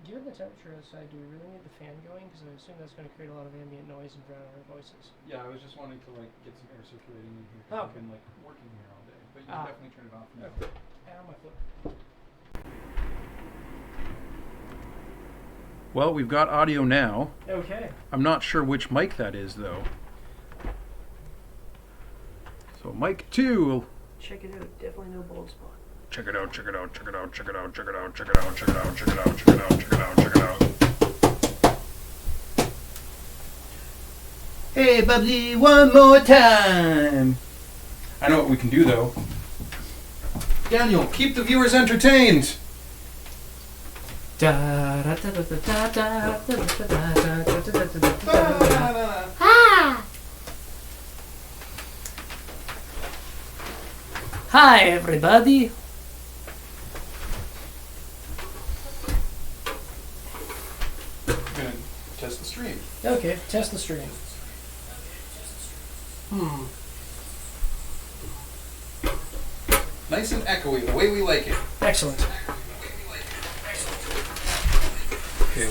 Given the temperature outside, do we really need the fan going? Because I assume that's going to create a lot of ambient noise and drown our voices. Yeah, I was just wanting to like get some air circulating in here. Oh. I've been like working here all day, but you can definitely turn it off now. Okay. Ow, my foot. Well, we've got audio now. Okay. I'm not sure which mic that is though. So mic 2. Check it out. Definitely no bald spot. Check it out, check it out, check it out, check it out, check it out, check it out, check it out, check it out, check it out, check it out, check it out. Hey, Bubsy, one more time. I know what we can do though. Daniel, keep the viewers entertained. Hi, everybody. I'm gonna test the stream. Okay, test the stream. Nice and echoey, the way we like it. Excellent. Okay.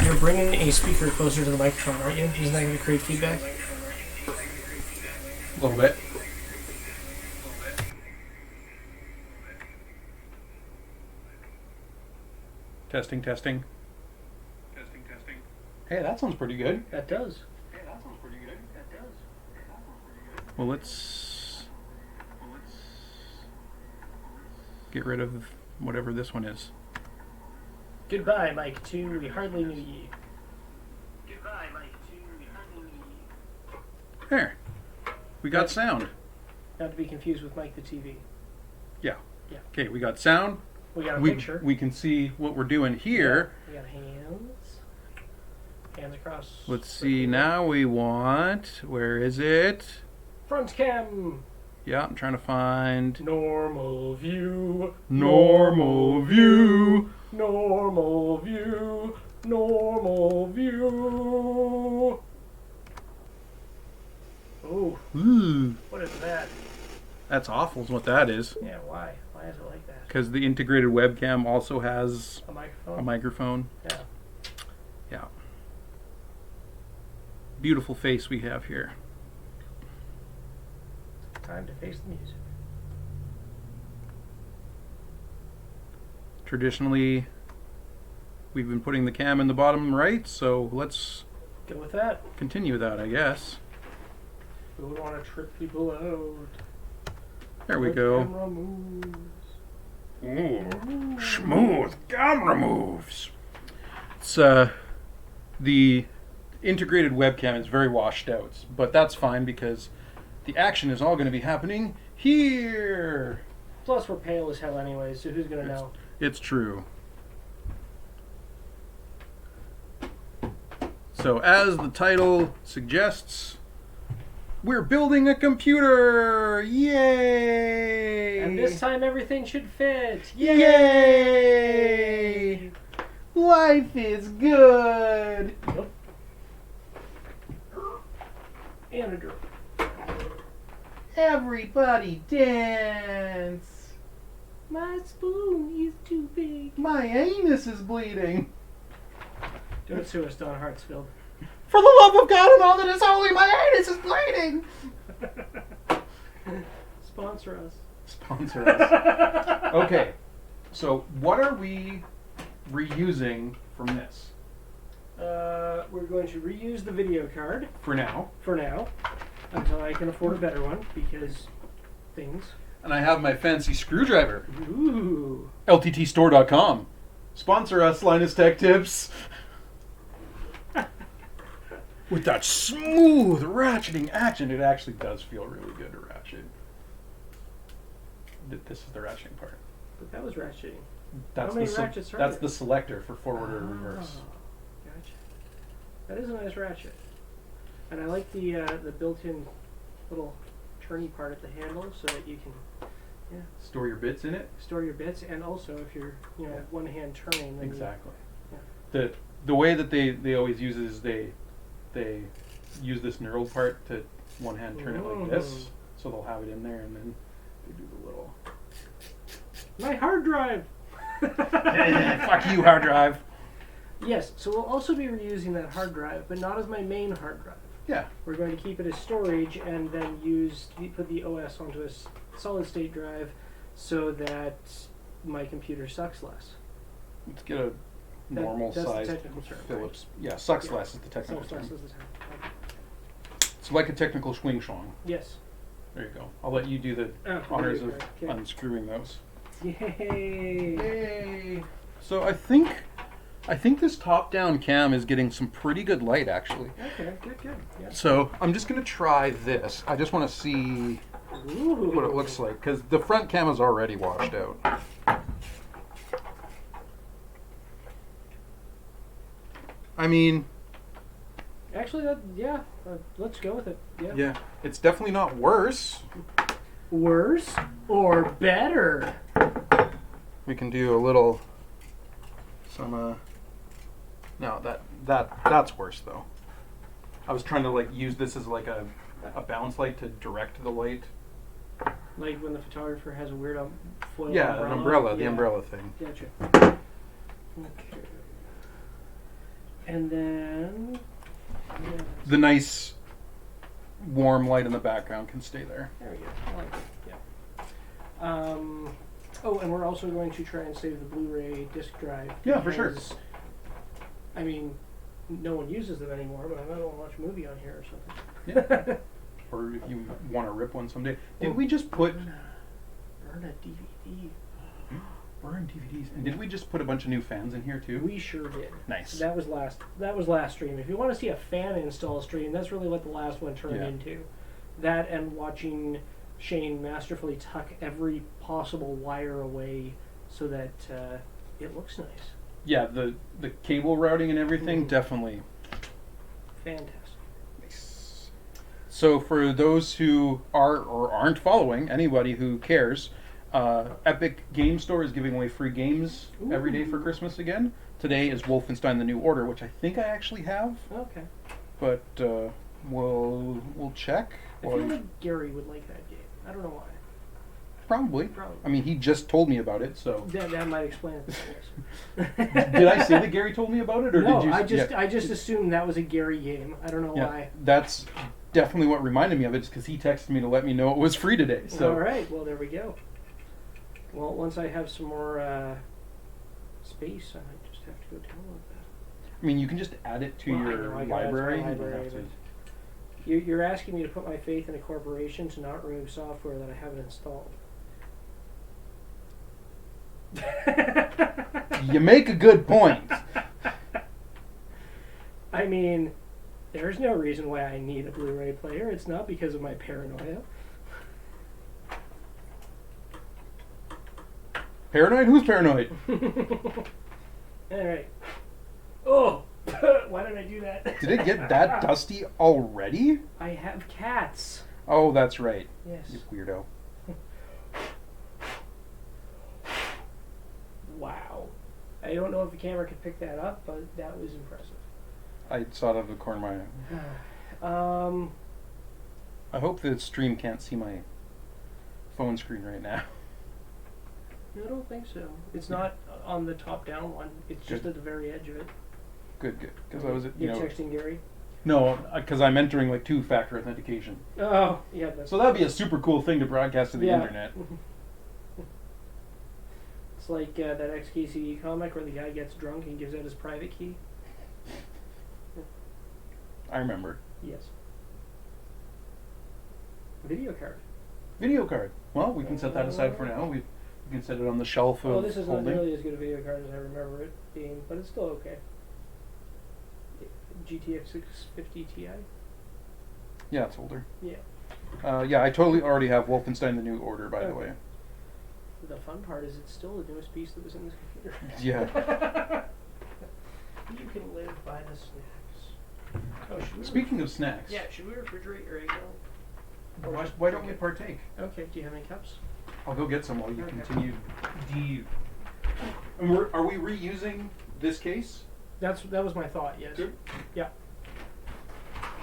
You're bringing a speaker closer to the microphone, aren't you? Isn't that going to create feedback? A little bit. Testing, testing. Testing, testing. Hey, that sounds pretty good. That does. Well, let's get rid of whatever this one is. Goodbye, Mike 2. We hardly knew ye. Goodbye, Mike 2. We hardly knew ye. There. We got sound. Not to be confused with Mike the TV. Yeah. Yeah. Okay, we got sound. We got a picture. We can see what we're doing here. We got hands. Hands across. Let's see, now we want, where is it? Front cam. Yeah, I'm trying to find Normal view. normal view. Normal view. Normal view. Oh, Ooh, what is that? that's awful is what that is. Yeah, why? Why is it like that? Because the integrated webcam also has A microphone? a microphone. Yeah. Yeah. Beautiful face we have here. Time to face the music. Traditionally, we've been putting the cam in the bottom right, so let's Go with that. continue that, I guess. We would want to trip people out. There we The go. camera moves. Ooh, smooth camera moves. It's the integrated webcam is very washed out, but that's fine because the action is all going to be happening here. Plus, we're pale as hell anyway, so who's going to know? It's true. So, as the title suggests, we're building a computer! Yay! And this time everything should fit. Yay! Life is good! Yep. And a drill. Everybody dance! My spoon is too big. My anus is bleeding! Do it to us, Don Hartsfield. For the love of God and all that is holy, my anus is bleeding! Sponsor us. Sponsor us. Okay, so what are we reusing from this? We're going to reuse the video card For now. for now until I can afford a better one because things. And I have my fancy screwdriver. Ooh. LTTstore.com. Sponsor us, Linus Tech Tips. With that smooth ratcheting action, it actually does feel really good to ratchet. This is the ratcheting part. But that was ratcheting. That's How many the ratchets are that's there? the selector for forward or reverse. Ah, gotcha. That is a nice ratchet. And I like the built-in little turny part at the handle so that you can Store your bits in it. store your bits, and also if you're Yeah. one hand turning, then Exactly. Yeah. The way that they always use it is they use this knurled part to one hand turn it like this, so they'll have it in there, and then they do the little. My hard drive. Fuck you, hard drive. Yes, so we'll also be reusing that hard drive, but not as my main hard drive. Yeah. We're going to keep it as storage and then put the OS onto a solid state drive so that my computer sucks less. Let's get a normal that's sized the technical term, Phillips. Right? Yeah, sucks less is the technical term. It's like a technical swing shong. Yes. There you go. I'll let you do the honors of unscrewing those. Yay! Yay! So I think this top-down cam is getting some pretty good light, actually. Okay, good. Yeah. So I'm just going to try this. I just want to see what it looks like, because the front cam is already washed out. I mean... Actually, let's go with it. Yeah. Yeah, it's definitely not worse. Worse or better? We can do a little... No, that's worse though. I was trying to like use this as like a bounce light to direct the light. Like when the photographer has a weird foil umbrella. umbrella? An umbrella, the Yeah. umbrella thing. Gotcha. Okay. And then... Yeah. The nice warm light in the background can stay there. There we go. I like it. Yeah. Oh, and we're also going to try and save the Blu-ray disc drive. Yeah, for sure. I mean, no one uses them anymore, but I might want to watch a movie on here or something. Yeah. Or if you want to rip one someday. Did we just put... Burn a DVD. Burn DVDs. And did we just put a bunch of new fans in here too? We sure did. Nice. That was last stream. If you want to see a fan install stream, that's really what the last one turned into. That and watching Shane masterfully tuck every possible wire away so that it looks nice. Yeah, the cable routing and everything, definitely. Fantastic. Nice. So for those who are or aren't following, anybody who cares, Epic Game Store is giving away free games every day for Christmas again. Today is Wolfenstein: The New Order, which I think I actually have. Okay. But we'll check. I feel like Gary would like that game. I don't know why. Probably. I mean, he just told me about it, so. That might explain it. Did I say that Gary told me about it, or no, did you? I just assumed that was a Gary game. I don't know why. That's definitely what reminded me of it, is because he texted me to let me know it was free today. So. All right. Well, there we go. Well, once I have some more space, I might just have to go download that. I mean, you can just add it to your library. You're asking me to put my faith in a corporation to not remove software that I haven't installed. You make a good point. I mean, there's no reason why I need a Blu-ray player. It's not because of my paranoia. Paranoid? Who's paranoid? Alright. Oh! Why did I do that? Did it get that dusty already? I have cats. Oh, that's right. Yes. You weirdo. Wow. I don't know if the camera could pick that up, but that was impressive. I saw it out of the corner of my eye. I hope the stream can't see my phone screen right now. No, I don't think so. It's not on the top-down one. It's just at the very edge of it. Good. Because I was, You're texting Gary? No, because I'm entering like two-factor authentication. Oh, yeah. So that'd be a super cool thing to broadcast to the internet. It's like that XKCD comic where the guy gets drunk and gives out his private key. I remember. Yes. Video card. Video card. Well, we can set that aside for now. We can set it on the shelf of this is holding. not nearly as good a video card as I remember it being, but it's still okay. GTX 650 Ti. Yeah, it's older. Yeah. Yeah, I totally already have Wolfenstein: The New Order, by the way. The fun part is it's still the newest piece that was in this computer. Yeah. You can live by the snacks. Oh, Speaking of snacks. Yeah, should we refrigerate your egg milk? Why don't we partake? Okay, do you have any cups? I'll go get some while you continue. And are we reusing this case? That was my thought, yes. Good. Yeah.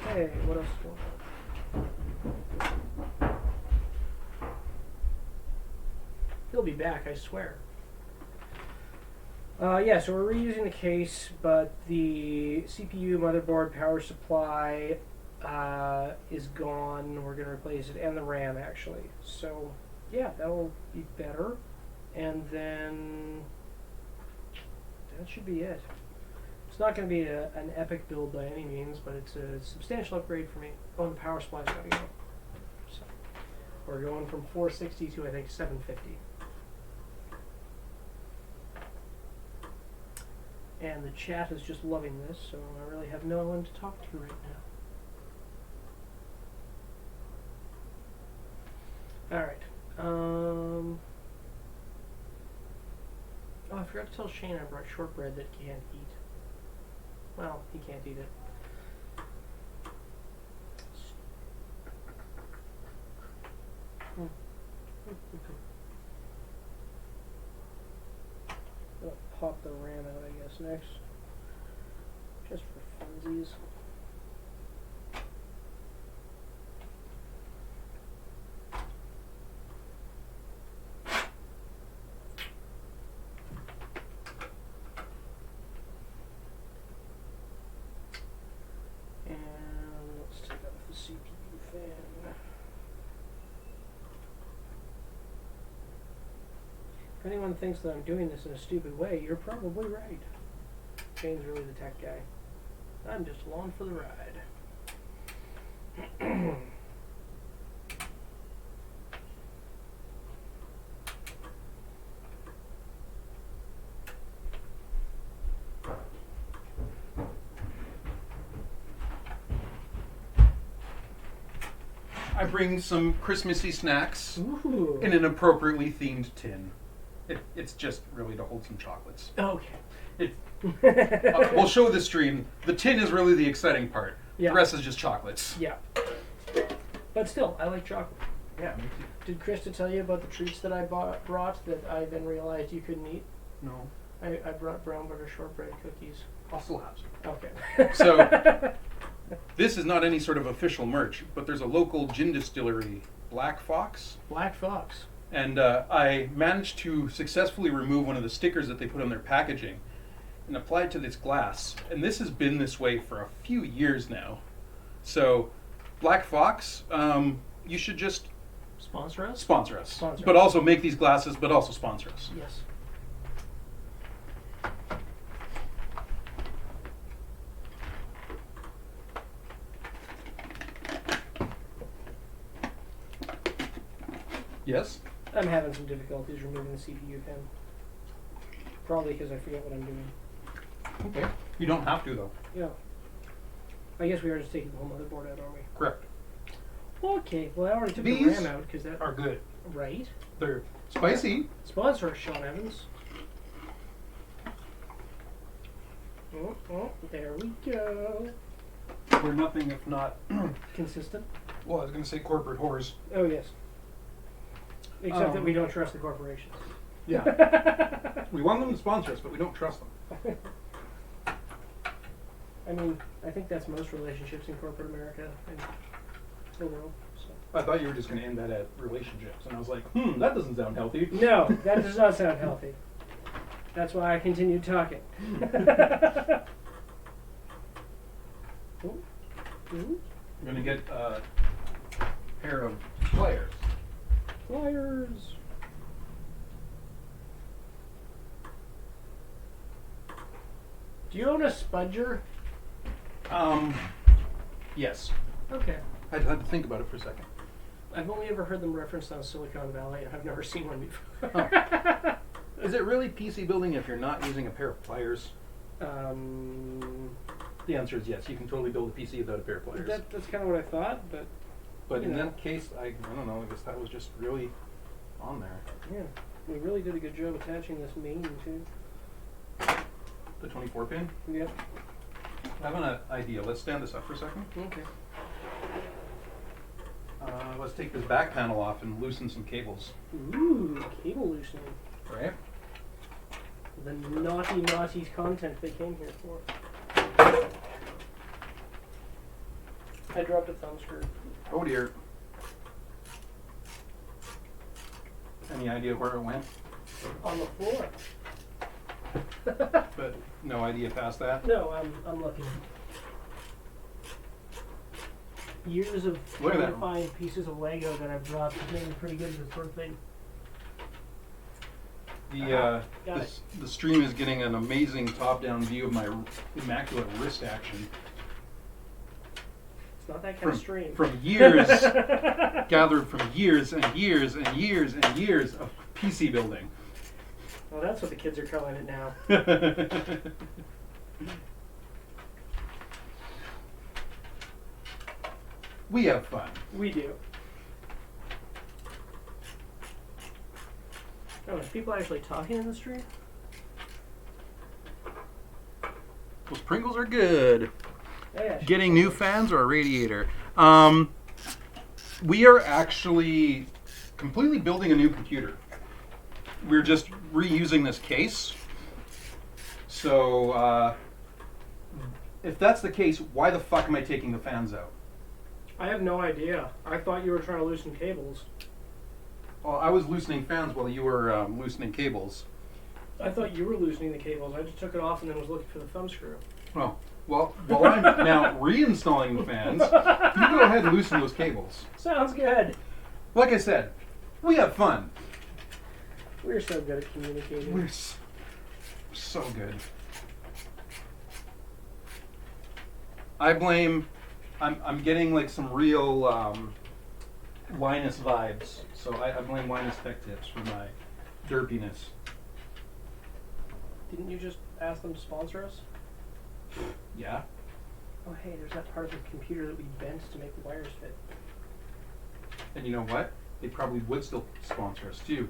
Hey, what else is going on? He'll be back, I swear. Yeah, so we're reusing the case, but the CPU, motherboard, power supply is gone. We're going to replace it, and the RAM, actually. So, yeah, that'll be better. And then that should be it. It's not going to be an epic build by any means, but it's a substantial upgrade for me. Oh, and the power supply's got to go. So we're going from 460 to, I think, 750. And the chat is just loving this, so I really have no one to talk to right now. Alright. Oh, I forgot to tell Shane I brought shortbread that he can't eat. Well, he can't eat it. I'll pop the RAM out, I guess, next. Just for funsies. And let's take out the CPU fan. If anyone thinks that I'm doing this in a stupid way, you're probably right. Shane's really the tech guy. I'm just along for the ride. I bring some Christmassy snacks Ooh. in an appropriately themed tin. It's just really to hold some chocolates. Okay. We'll show the stream. The tin is really the exciting part. Yeah. The rest is just chocolates. Yeah. But still, I like chocolate. Yeah, me too. Did Krista tell you about the treats that I brought that I then realized you couldn't eat? No. I brought brown butter shortbread cookies. I'll still have some. Okay. So, this is not any sort of official merch, but there's a local gin distillery, Black Fox. Black Fox. And I managed to successfully remove one of the stickers that they put on their packaging and apply it to this glass. And this has been this way for a few years now. So, Black Fox, you should just Sponsor us? sponsor us. Sponsor But us. also make these glasses, but also sponsor us. Yes. Yes? I'm having some difficulties removing the CPU fan. Probably because I forget what I'm doing. Okay. You don't have to, though. Yeah. I guess we are just taking the whole motherboard out, aren't we? Correct. Okay. Well, I already took the These RAM out because that. Are good. Right. They're spicy. Sponsor us, Sean Evans. Oh, there we go. We're nothing if not, Consistent. well, I was going to say corporate whores. Oh, yes. Except that we don't trust the corporations. Yeah. We want them to sponsor us, but we don't trust them. I mean, I think that's most relationships in corporate America and the world. So. I thought you were just going to end that at relationships, and I was like, that doesn't sound healthy. No, that does not sound healthy. That's why I continued talking. Ooh. Ooh. I'm going to get a pair of pliers. Pliers. Do you own a spudger? Yes. Okay. I had to think about it for a second. I've only ever heard them referenced on Silicon Valley, and I've never seen one before. Oh. Is it really PC building if you're not using a pair of pliers? The answer is yes. You can totally build a PC without a pair of pliers. That's kind of what I thought, but But you in know. that case, I don't know. I guess that was just really on there. yeah, we really did a good job attaching this main too. The 24 pin. Yep. I have an idea. Let's stand this up for a second. Okay. Let's take this back panel off and loosen some cables. Ooh, cable loosening. Right? The naughty content they came here for. I dropped a thumb screw. Oh dear. Any idea where it went? On the floor. But no idea past that. No, I'm looking. Years of Look at trying to that. find pieces of Lego that I've dropped has made me pretty good at this sort of thing. The Got it. the stream is getting an amazing top-down view of my immaculate wrist action It's not that kind of stream. from years gathered from years and years and years and years of PC building. Well, that's what the kids are calling it now. We have fun. We do. Oh, is people actually talking in the stream? Those Pringles are good. Yeah, Getting new fans or a radiator? We are actually completely building a new computer. We're just reusing this case. So, if that's the case, why the fuck am I taking the fans out? I have no idea. I thought you were trying to loosen cables. Well, I was loosening fans while you were loosening cables. I thought you were loosening the cables. I just took it off and then was looking for the thumb screw. Oh, well, while I'm now reinstalling the fans, you go ahead and loosen those cables. Sounds good. Like I said, we have fun. We're so good at communicating. We're so good. I blame. I'm getting like some real Linus vibes, so I blame Linus Tech Tips for my derpiness. Didn't you just ask them to sponsor us? Yeah. Oh, hey, there's that part of the computer that we bent to make the wires fit. And you know what? They probably would still sponsor us too,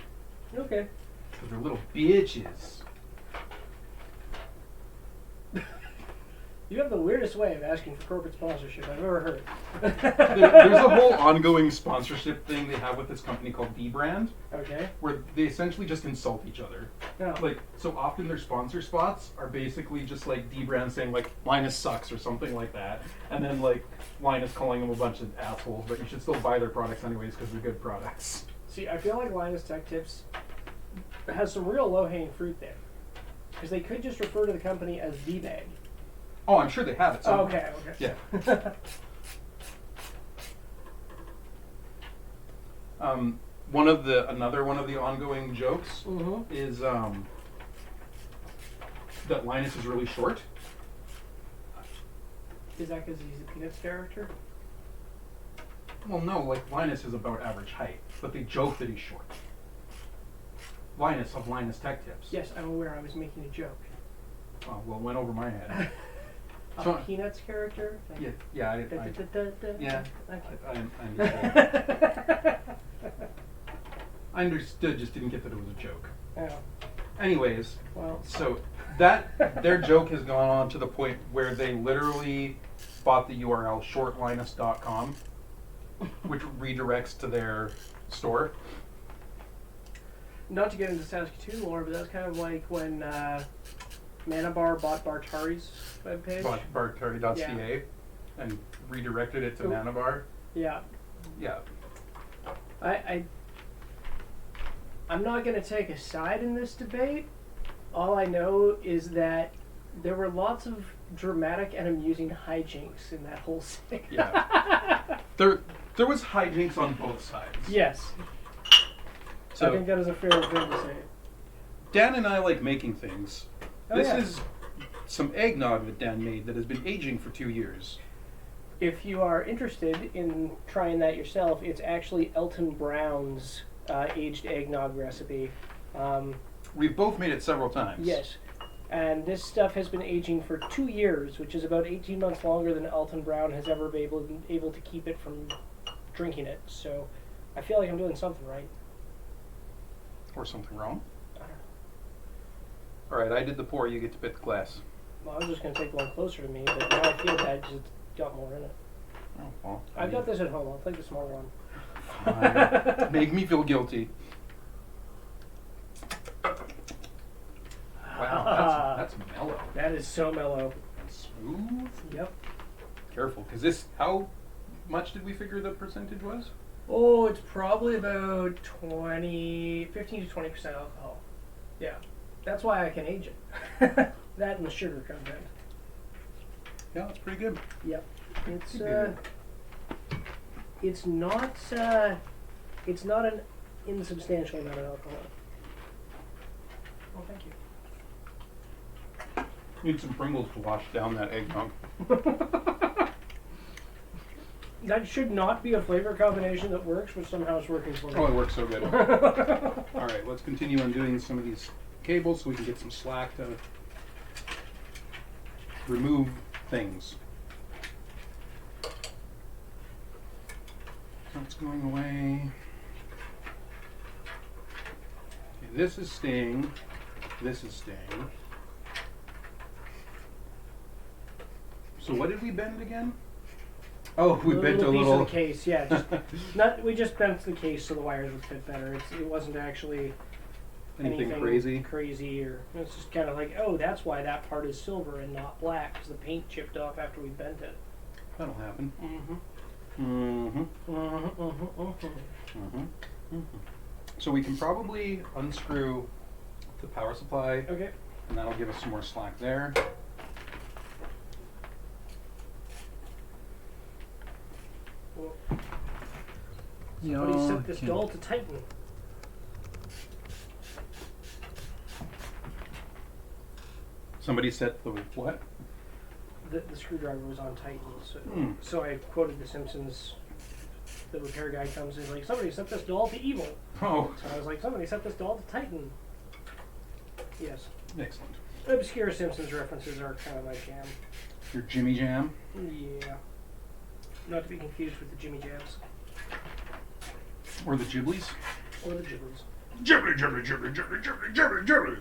Okay. because they're little bitches. You have the weirdest way of asking for corporate sponsorship I've ever heard. There's a whole ongoing sponsorship thing they have with this company called D-Brand, Okay. where they essentially just insult each other. No. Like, so often their sponsor spots are basically just like D-Brand saying like Linus sucks or something like that, and then like Linus calling them a bunch of assholes, but you should still buy their products anyways because they're good products. See, I feel like Linus Tech Tips has some real low-hanging fruit there. Because they could just refer to the company as D-Bag. Oh, I'm sure they have it. Oh, Somewhere. okay. Yeah. Another one of the ongoing jokes Mm-hmm. is that Linus is really short. Is that because he's a Peanuts character? Well, no, like Linus is about average height, but they joke that he's short. Linus of Linus Tech Tips. Yes, I'm aware. I was making a joke. Oh, well, it went over my head. A So- Peanuts character? Yeah, yeah, Okay. I understood, just didn't get that it was a joke. Oh, Anyways, well. so their joke has gone on to the point where they literally bought the URL shortlinus.com, which redirects to their store. Not to get into Saskatoon lore, but that's kind of like when Manabar bought Bartari's webpage. Bought bartari.ca and redirected it to Ooh. Manabar. Yeah. Yeah. I'm not going to take a side in this debate. All I know is that there were lots of dramatic and amusing hijinks in that whole thing. Yeah. There was hijinks on both sides. Yes. So I think that is a fair thing to say. Dan and I like making things. Oh, This yeah. is some eggnog that Dan made that has been aging for 2 years. If you are interested in trying that yourself, it's actually Elton Brown's aged eggnog recipe. We've both made it several times. Yes. And this stuff has been aging for 2 years, which is about 18 months longer than Elton Brown has ever been able to keep it from drinking it. So I feel like I'm doing something right. Or something wrong. I don't know. All right, I did the pour. You get to pick the glass. Well, I was just going to take one closer to me, but now I feel bad because it's got more in it. Oh, well. I've got this at home. I'll take the smaller one. Fine. Make me feel guilty. Wow, that's mellow. That is so mellow. And smooth. Yep. Careful, because this, how much did we figure the percentage was? Oh, it's probably about 15 to 20% alcohol. Yeah. That's why I can age it. That and the sugar content. Yeah, that's pretty good. Yep. It's Pretty good. it's not an insubstantial amount of alcohol. Oh, thank you. Need some Pringles to wash down that eggnog. That should not be a flavor combination that works, but somehow it's working for me. Oh, it works so good. All right, let's continue undoing some of these cables so we can get some slack to remove things. That's going away. Okay, this is staying. This is staying. So what did we bend again? Oh, we bent a piece little. of the case, yeah. We just bent the case so the wires would fit better. It wasn't actually Anything crazy? Crazy, or it's just kind of like, oh, that's why that part is silver and not black, because the paint chipped off after we bent it. That'll happen. So we can probably unscrew the power supply, Okay. and that'll give us some more slack there. Well, somebody set this doll to tighten. Somebody set the what? The screwdriver was on tighten, so I quoted The Simpsons. The repair guy comes in like, somebody set this doll to evil. Oh, So I was like, somebody set this doll to tighten. Yes. excellent. Obscure Simpsons references are kind of my jam. Your Jimmy Jam. Yeah. Not to be confused with the Jimmy Jams. Or the Ghiblies. Or the Gibblies. Ghibli, Ghibli, Ghibli, Ghibli, Ghibli, Ghibli, Ghibli.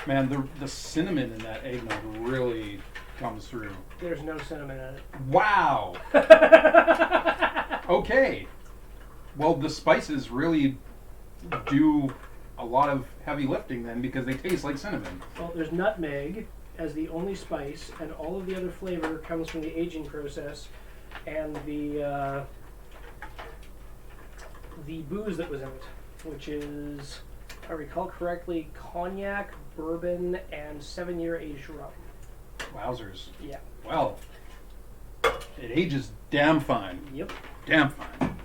Man, the cinnamon in that eggnog really comes through. There's no cinnamon in it. Wow! Okay. Well, the spices really do a lot of heavy lifting then, because they taste like cinnamon. Well, there's nutmeg as the only spice, and all of the other flavor comes from the aging process and the booze that was in it, which is, if I recall correctly, cognac, bourbon, and 7-year aged rum. Wowzers. Yeah. Well, it ages damn fine. Yep. Damn fine.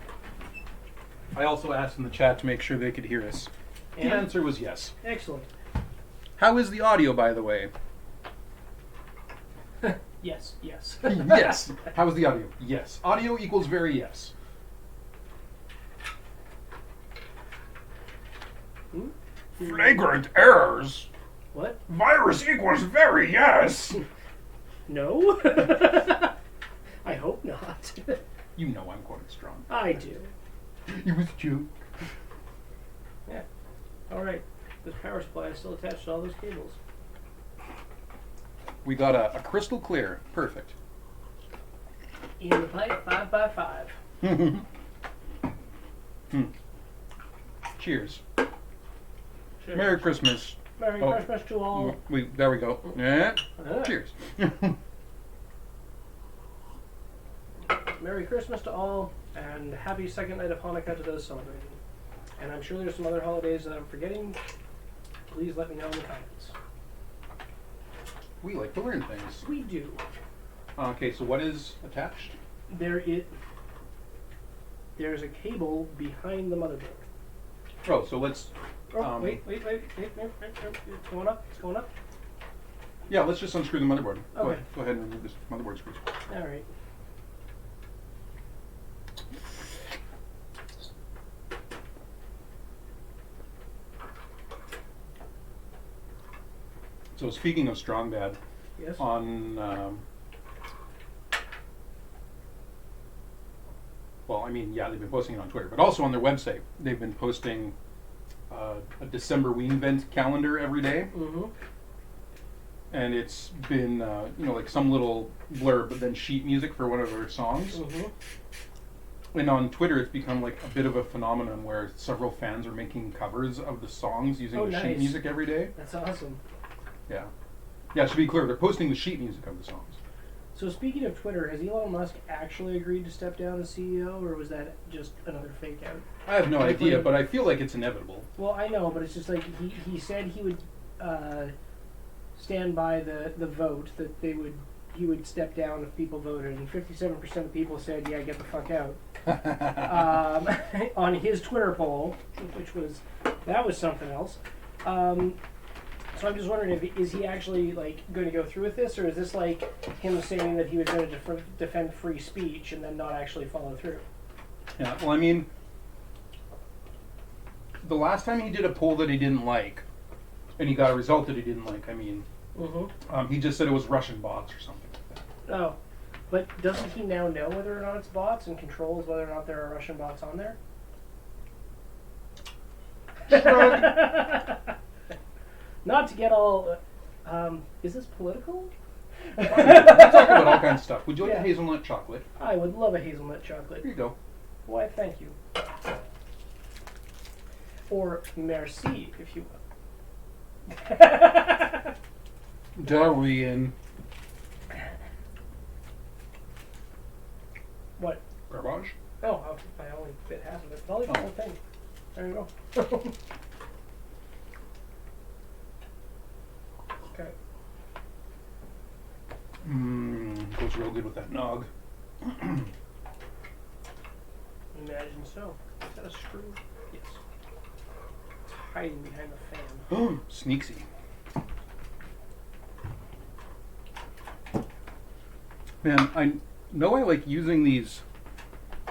I also asked in the chat to make sure they could hear us. And? The answer was yes. Excellent. How is the audio, by the way? Yes, yes. Yes. How is the audio? Yes. Audio equals very yes. Hmm? Flagrant errors. What? Virus equals very yes. No? I hope not. You know I'm quoting strong. I do. It was a joke. Yeah. Alright. This power supply is still attached to all those cables. We got a crystal clear. Perfect. In the pipe, 5x5. Cheers. Cheers. Merry Christmas. Merry Oh. Christmas to all. There we go. Yeah. Ah. Cheers. Merry Christmas to all, and happy second night of Hanukkah to those celebrating. And I'm sure there's some other holidays that I'm forgetting. Please let me know in the comments. We like to learn things. We do. Okay, so what is attached? There's a cable behind the motherboard. Oh, so let's. Oh, wait. It's going up. It's going up. Yeah, let's just unscrew the motherboard. Okay. Go ahead and remove this motherboard screws. All right. So speaking of Strong Bad, Yes. on well, I mean, yeah, they've been posting it on Twitter, but also on their website, they've been posting a December Ween Vent calendar every day, Mm-hmm. and it's been like some little blurb, but then sheet music for one of their songs. Mm-hmm. And on Twitter, it's become like a bit of a phenomenon where several fans are making covers of the songs using Oh, the sheet nice. music every day. That's awesome. Yeah. Yeah, to be clear, they're posting the sheet music of the songs. So speaking of Twitter, has Elon Musk actually agreed to step down as CEO, or was that just another fake out? I have no idea, but I feel like it's inevitable. Well, I know, but it's just like he said he would stand by the vote that he would step down if people voted, and 57% of people said, "Yeah, get the fuck out." On his Twitter poll, which was something else. So I'm just wondering, is he actually like going to go through with this, or is this like him saying that he was going to defend free speech and then not actually follow through? Yeah, well, I mean, the last time he did a poll that he didn't like, and he got a result that he didn't like, I mean, he just said it was Russian bots or something like that. Oh, but doesn't he now know whether or not it's bots and controls whether or not there are Russian bots on there? Not to get all. Is this political? We talk about all kinds of stuff. Would you like a hazelnut chocolate? I would love a hazelnut chocolate. Here you go. Why, thank you. Or merci, if you will. Darwin. What? Garbage? Oh, I only bit half of it. I'll eat the whole thing. There you go. Okay. Goes real good with that nog. Imagine so. Is that a screw? Yes. It's hiding behind the fan. Sneaksy. Man, I know I like using these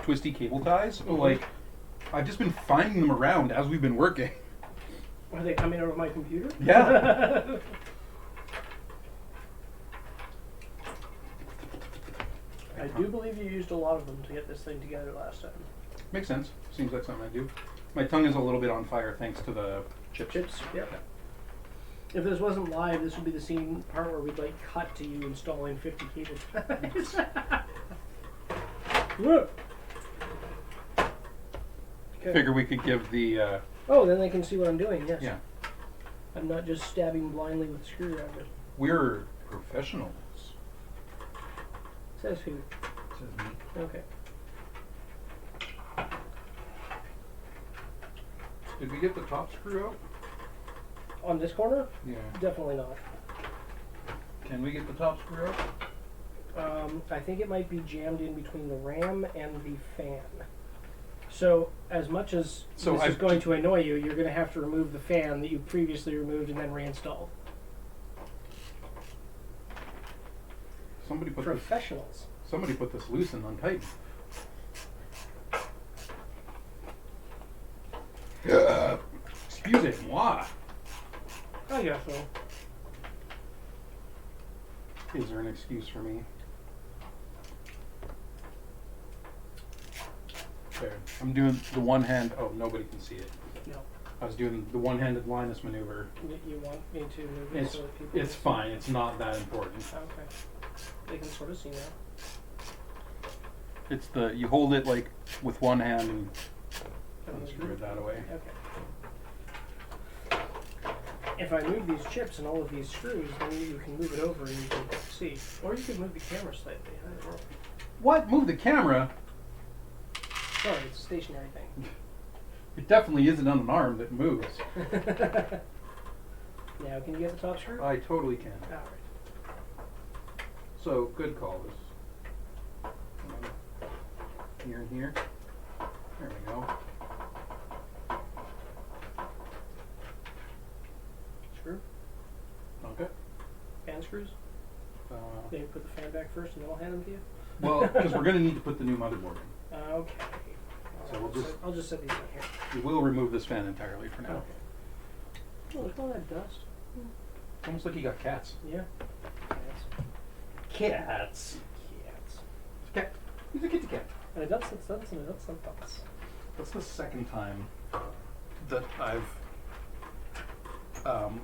twisty cable ties, but like, I've just been finding them around as we've been working. Are they coming out of my computer? Yeah. I do believe you used a lot of them to get this thing together last time. Makes sense. Seems like something I do. My tongue is a little bit on fire thanks to the chips. Chips? Yep. If this wasn't live, this would be the scene part where we'd like cut to you installing 50 cable ties. Okay. Figure we could give the. Oh, then they can see what I'm doing, yes. Yeah. I'm not just stabbing blindly with a screwdriver. We're professionals. Says who? Says me. Okay. Did we get the top screw out? On this corner? Yeah. Definitely not. Can we get the top screw out? I think it might be jammed in between the RAM and the fan. So, as much as this is going to annoy you, you're going to have to remove the fan that you previously removed and then reinstall. Somebody put Professionals. Somebody put this loose and untightened. Excusez-moi. I guess so. Is there an excuse for me? There. I'm doing the one hand. Oh, nobody can see it. No. I was doing the one-handed Linus maneuver. You want me to move it so that people... It's fine. It's not that important. Okay. They can sort of see now. It's you hold it like with one hand and unscrew it that way. Okay. If I move these chips and all of these screws, then you can move it over and you can see. Or you can move the camera slightly. Either or. What? Move the camera? Sorry, it's a stationary thing. It definitely isn't on an arm that moves. Now, can you get the top screw? I totally can. Alright. So, good call. This here and here. There we go. Screw? Okay. Fan screws? Then you put the fan back first and then I'll hand them to you? Well, because we're going to need to put the new motherboard in. Okay. So I'll just set these in here. We will remove this fan entirely for now. Okay. Oh, look at all that dust. It's almost like you got cats. Yeah. Cats. Cats. Cat. He's a kitty cat. That's the second time that I've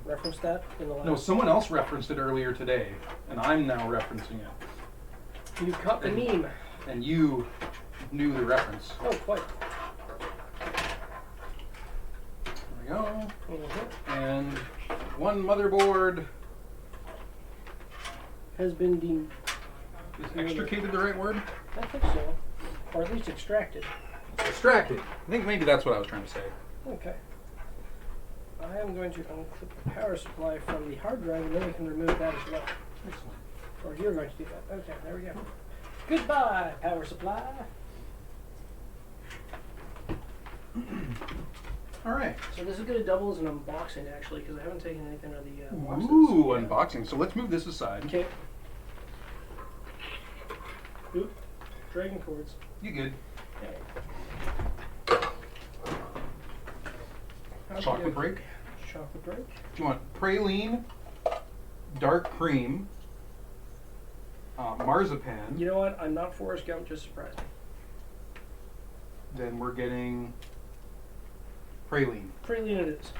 referenced that in the last... No, someone else referenced it earlier today, and I'm now referencing it. You caught the meme. And you knew the reference. Oh, quite. There we go. Mm-hmm. And one motherboard Has been Is extricated the right word? I think so. Or at least extracted. Extracted. I think maybe that's what I was trying to say. Okay. I am going to unclip the power supply from the hard drive, and then we can remove that as well. Excellent. Or you're going to do that. Okay, there we go. Goodbye, power supply. All right. So this is going to double as an unboxing, actually, because I haven't taken anything out of the boxes. Ooh, unboxing. So let's move this aside. Okay. Oop. Dragon cords. You good? Okay. Chocolate break. Chocolate break. Do you want praline, dark cream, marzipan? You know what? I'm not Forrest Gump. Just surprise me. Then we're getting praline. Praline it is.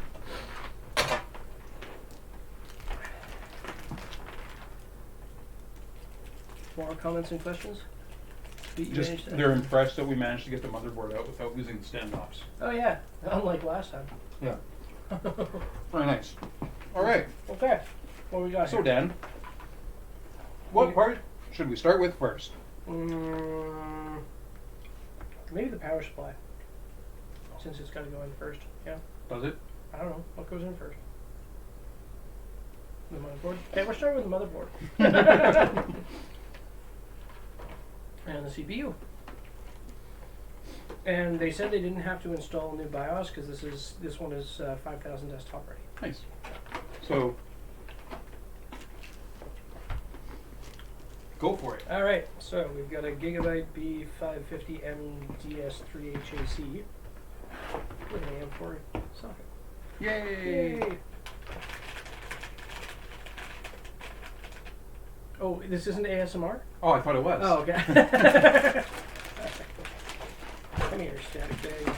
More comments and questions? Just they're impressed that we managed to get the motherboard out without losing the standoffs. Oh yeah, unlike last time. Yeah. Very nice. All right. Okay. What we got So here? Dan, what part should we start with first? Maybe the power supply. Since it's got to go in first. Yeah. Does it? I don't know. What goes in first? The motherboard? Okay, we're starting with the motherboard. And the CPU. And they said they didn't have to install a new BIOS because this one is 5000 desktop ready. Nice. So go for it. All right, so we've got a Gigabyte B550M DS3HAC with an AM4 socket. Yay! Yay! Oh, this isn't ASMR? Oh, I thought it was. Oh, okay. Come here, static bag.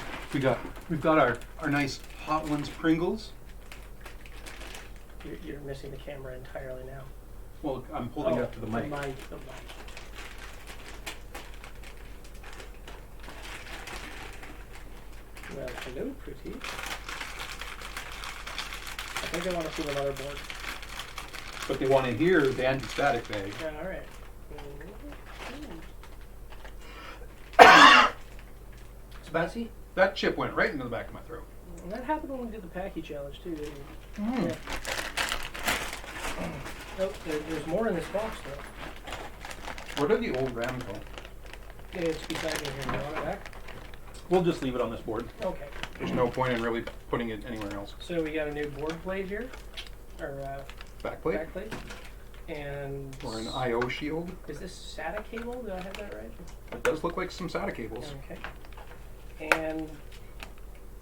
We've got our nice Hot Ones Pringles. You're missing the camera entirely now. Well, I'm holding it up to the mic. The mic. Well, hello, pretty. I think I want to see the motherboard. But they want to hear the anti-static bag. Yeah, all right. Spicy? That chip went right into the back of my throat. And that happened when we did the Packy challenge too, didn't it? Mm. Yeah. Oh, there's more in this box though. Where did the old RAM go? Yeah, it's beside me here. You want it back? We'll just leave it on this board. Okay. There's no point in really putting it anywhere else. So we got a new board plate here, or Backplate? backplate, and Or an I/O shield. is this SATA cable? Did I have that right? It does look like some SATA cables. Okay. And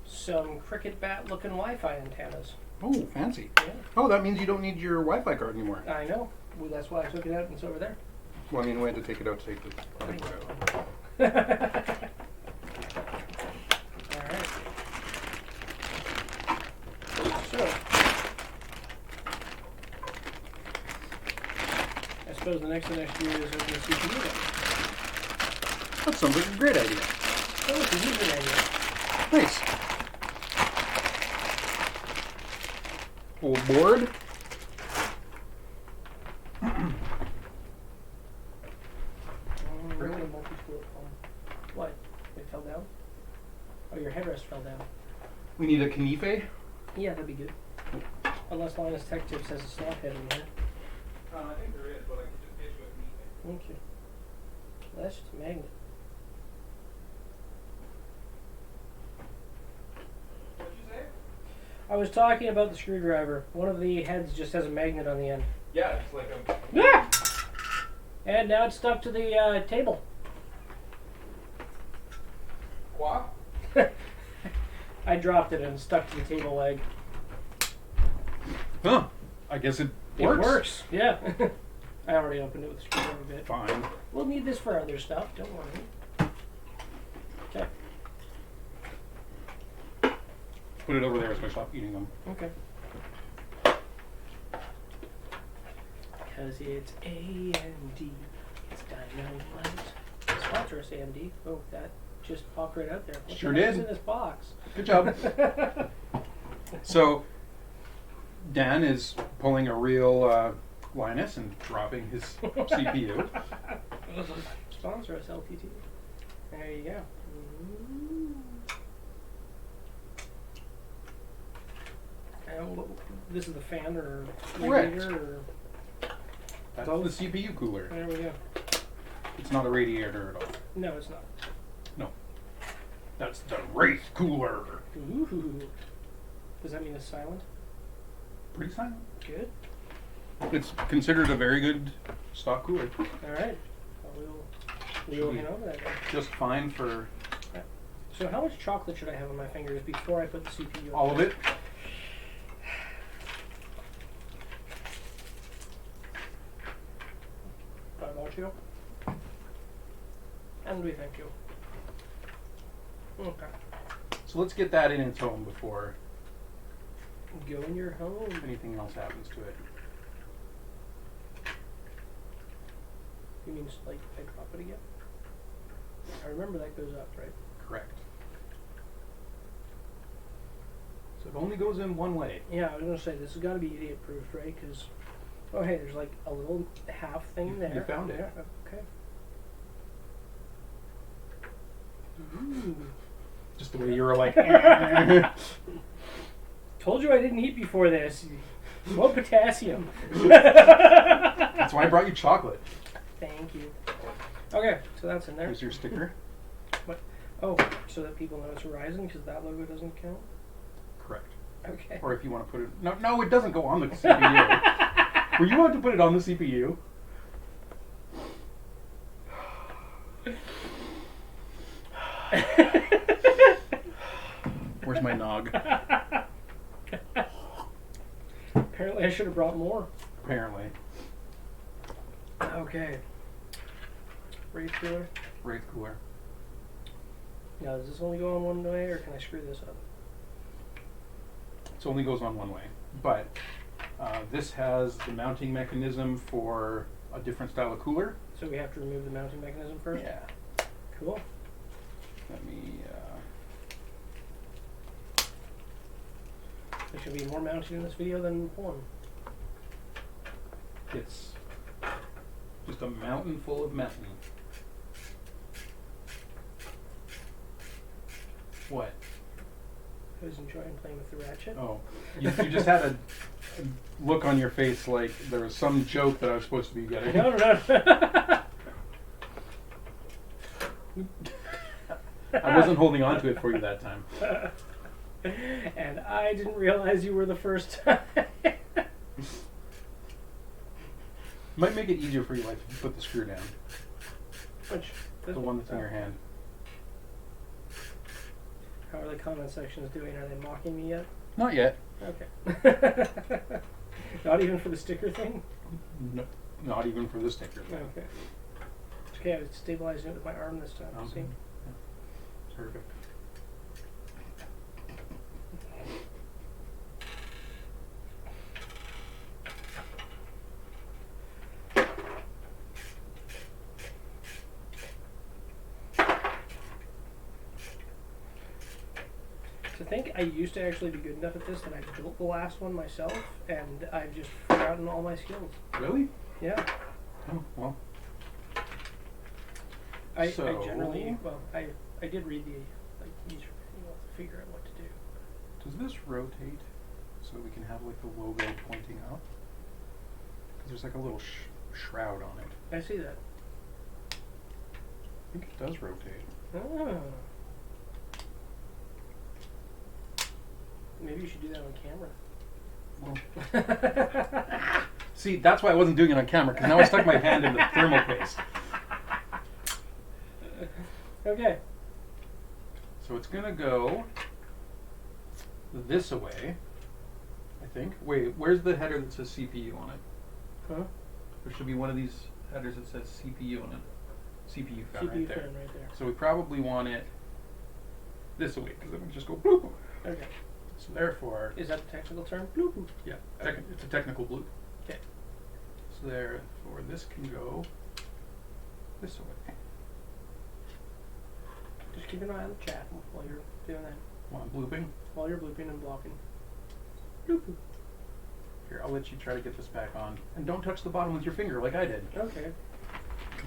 some Cricket Bat looking Wi-Fi antennas. Oh, fancy. Yeah. Oh, that means you don't need your Wi-Fi card anymore. I know. Well, that's why I took it out and it's over there. Well, I mean, we had to take it out to take the other part out. Alright. So, I suppose the next thing I should do is open the CPU then. That sounds like a great idea. Oh, it's a user manual. Nice. Old board. Really? Multi-tool. What? It fell down? Oh, your headrest fell down. We need a Kanife. Yeah, that'd be good. Unless Linus Tech Tips has a slot head in here. I think there is, but I can just get you a Kanife. Okay. Well, that's just a magnet. What'd you say? I was talking about the screwdriver. One of the heads just has a magnet on the end. Yeah, it's like a... Yeah! And now it's stuck to the table. Quoi? I dropped it and it's stuck to the table leg. Huh. I guess it It works. works, yeah. I already opened it with a screwdriver bit. Fine. We'll need this for other stuff, don't worry. Okay. Put it over there so I stop eating them. Okay. Because it's AMD. It's dynamite. Sponsor us, AMD. Oh, that just popped right out there. What Sure the heck is did. in this box? Good job. So, Dan is pulling a real Linus and dropping his CPU. Sponsor us, LTT. There you go. And this is the fan or radiator or That's both? the CPU cooler. There we go. It's not a radiator at all. No, it's not. No. That's the Wraith cooler. Ooh. Does that mean it's silent? Pretty silent. Good. It's considered a very good stock cooler. All right. Well, we'll hand over that then. Just fine for So how much chocolate should I have on my fingers before I put the CPU on? all of it. $5 and we thank you. Okay. So let's get that in its home before Go in your home. anything else happens to it. You mean like I drop it again? I remember that goes up, right? Correct. So it only goes in one way. Yeah, I was gonna say this has got to be idiot proof, right? Because oh hey, there's like a little half thing there. You found it. Yeah, okay. Ooh. Just the way you were like. Told you I didn't eat before this. Low potassium. That's why I brought you chocolate. Thank you. Okay, so that's in there. Here's your sticker. What? Oh, so that people know it's Horizon because that logo doesn't count. Correct. Okay. Or if you want to put it, no, it doesn't go on the CPU. Were you about to put it on the CPU? Where's my nog? Apparently, I should have brought more. Apparently. Okay. Wraith cooler. Wraith cooler. Now, does this only go on one way, or can I screw this up? It only goes on one way, but this has the mounting mechanism for a different style of cooler. So we have to remove the mounting mechanism first? Yeah. Cool. Let me. There should be more mounting in this video than one. It's just a mountain full of mountain. What? I was enjoying playing with the ratchet. Oh, you just had a look on your face like there was some joke that I was supposed to be getting. No. I wasn't holding on to it for you that time. And I didn't realize you were the first time. Might make it easier for you, like, if you put the screw down. Which? The one that's in your hand. How are the comment sections doing? Are they mocking me yet? Not yet. Okay. Not even for the sticker thing? No, not even for the sticker. Okay. Okay, I was stabilizing it with my arm this time. Okay. See? Yeah. Perfect. I think I used to actually be good enough at this that I built the last one myself, and I've just forgotten all my skills. Really? Yeah. Oh, well. I So- generally, well, I did read the user manual to figure out what to do. Does this rotate so we can have, like, the logo pointing up? Because there's, like, a little shroud on it. I see that. I think it does rotate. Oh. Maybe you should do that on camera. Well, see, that's why I wasn't doing it on camera, because now I stuck my hand in the thermal paste. Okay. So it's going to go this way, I think. Wait, where's the header that says CPU on it? Huh? There should be one of these headers that says CPU on it. CPU fan CPU right there. fan right there. So we probably want it this way, because then we just go bloop. Okay. So therefore, Is that the technical term? Bloop. yeah, Okay. it's a technical bloop. Okay. So therefore, this can go this way. Just keep an eye on the chat while you're doing that. While I'm blooping. While you're blooping and blocking. Bloop. Here, I'll let you try to get this back on. And don't touch the bottom with your finger like I did. Okay.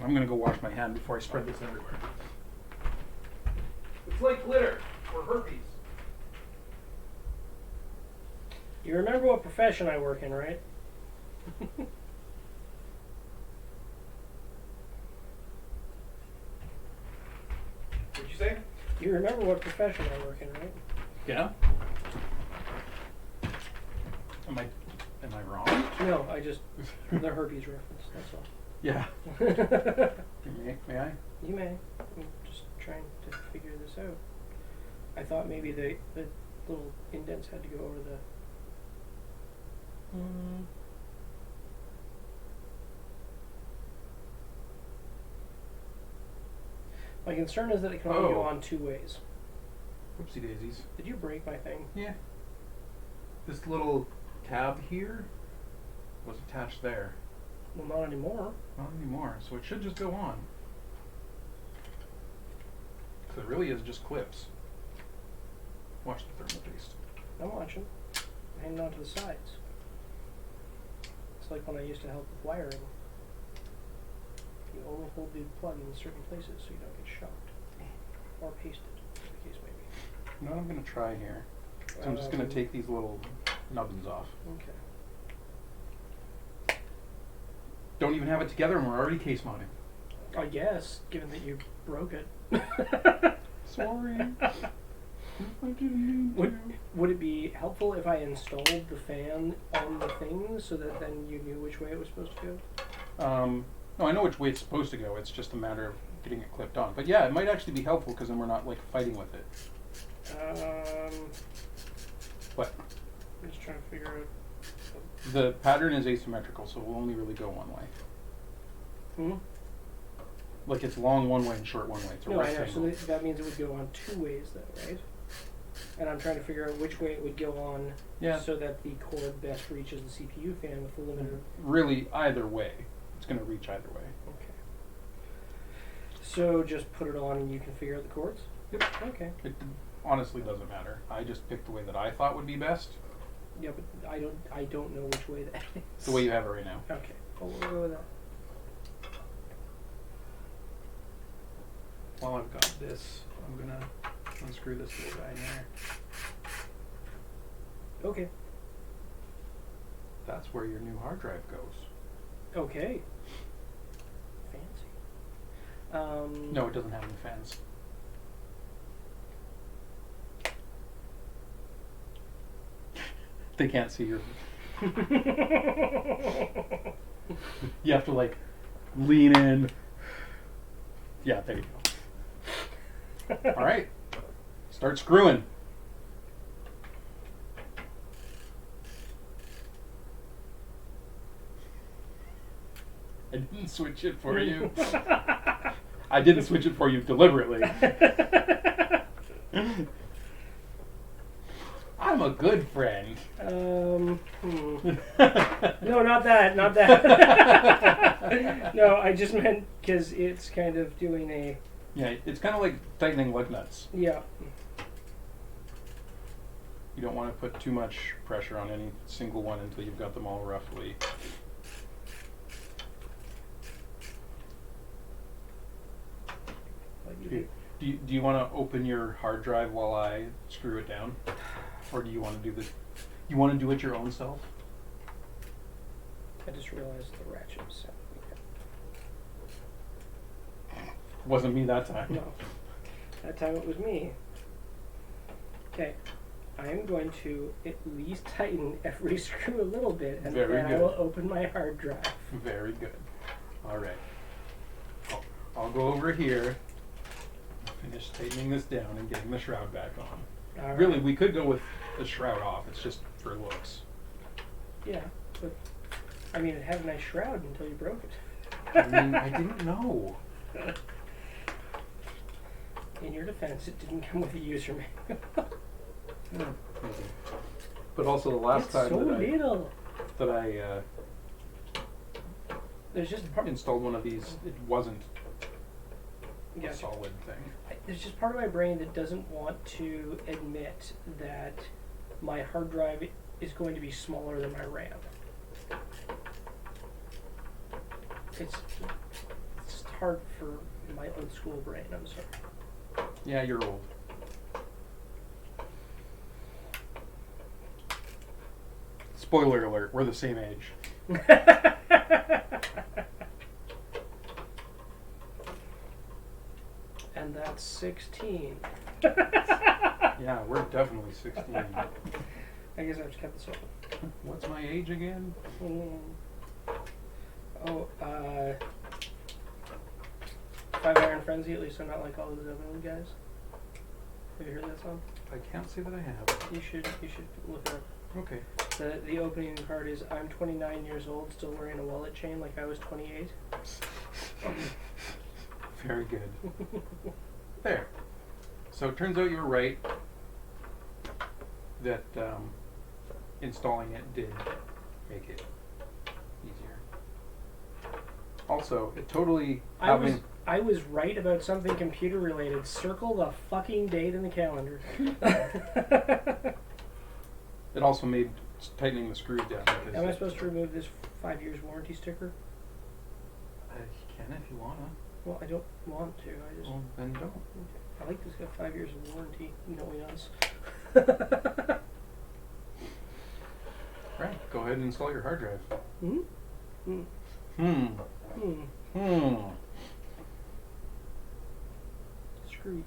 I'm going to go wash my hand before I spread this everywhere. It's like glitter or herpes. You remember what profession I work in, right? What'd you say? You remember what profession I work in, right? Yeah. Am I wrong? No, I just the herpes reference. That's all. Yeah. May I? You may. I'm just trying to figure this out. I thought maybe the little indents had to go over the. My concern is that it can only go on two ways. Whoopsie daisies. Did you break my thing? Yeah. This little tab here was attached there. Well, not anymore. Not anymore, so it should just go on. Because it really is just clips. Watch the thermal paste. I'm watching. Hanging on to the sides. It's like when I used to help with wiring. You only hold the plug in certain places so you don't get shocked. Or pasted, as the case may be. You know what I'm going to try here? So I'm just going to take these little nubbins off. Okay. Don't even have it together and we're already case mounting. I guess, given that you broke it. Sorry. I didn't mean Would it be helpful if I installed the fan on the thing so that then you knew which way it was supposed to go? No, I know which way it's supposed to go. It's just a matter of getting it clipped on. But yeah, it might actually be helpful because then we're not like fighting with it. What? I'm just trying to figure out. The pattern is asymmetrical, so it will only really go one way. Hmm? Like it's long one way and short one way. It's a No, I know. rectangle. So that means it would go on two ways, though, right? And I'm trying to figure out which way it would go on, so that the cord best reaches the CPU fan with the limiter. Really, either way, it's going to reach either way. Okay. So just put it on and you can figure out the cords. Yep. Okay. It honestly doesn't matter. I just picked the way that I thought would be best. Yeah, but I don't know which way that is. The way you have it right now. Okay. Well, we'll go with that. While I've got this, I'm going to unscrew this little guy in there. Okay. That's where your new hard drive goes. Okay. Fancy. No, it doesn't have any fans. They can't see your... You have to like lean in. Yeah, there you go. All right, start screwing. I didn't switch it for you. I didn't switch it for you deliberately. I'm a good friend. No, not that. Not that. No, I just meant because it's kind of doing a... Yeah, it's kind of like tightening lug nuts. Yeah. You don't want to put too much pressure on any single one until you've got them all roughly. Do you want to open your hard drive while I screw it down? Or do you want to do this? You want to do it your own self? I just realized the ratchet was set. Wasn't me that time. No. That time it was me. Okay. I am going to at least tighten every screw a little bit, and then I will open my hard drive. Very good. All right. I'll go over here, finish tightening this down, and getting the shroud back on. All right. Really, we could go with the shroud off. It's just for looks. Yeah, but I mean, it had a nice shroud until you broke it. I mean, I didn't know. In your defense, it didn't come with a user manual. Yeah, but also the last time so little. that I There's just installed one of these, it wasn't a solid thing. There's just part of my brain that doesn't want to admit that my hard drive is going to be smaller than my RAM. It's hard for my old school brain. I'm sorry. Yeah, you're old. Spoiler alert, we're the same age. And that's 16. Yeah, we're definitely 16. I guess I just kept this open. What's my age again? Oh, 5 Iron Frenzy, at least I'm not like all those other guys. Have you heard that song? I can't say that I have. You should look it up. Okay. The opening part is, I'm 29 years old, still wearing a wallet chain like I was 28. Very good. There. So it turns out you were right that installing it did make it easier. Also, it totally I was right about something computer related. Circle the fucking date in the calendar. It also made tightening the screws down. Because Am I supposed to remove this 5 years warranty sticker? you can if you wanna. Well, I don't want to. I just. Well, then don't. Okay. I like this got 5 years of warranty, knowing us. Right. Go ahead and install your hard drive. Hmm? Hmm. Screw you.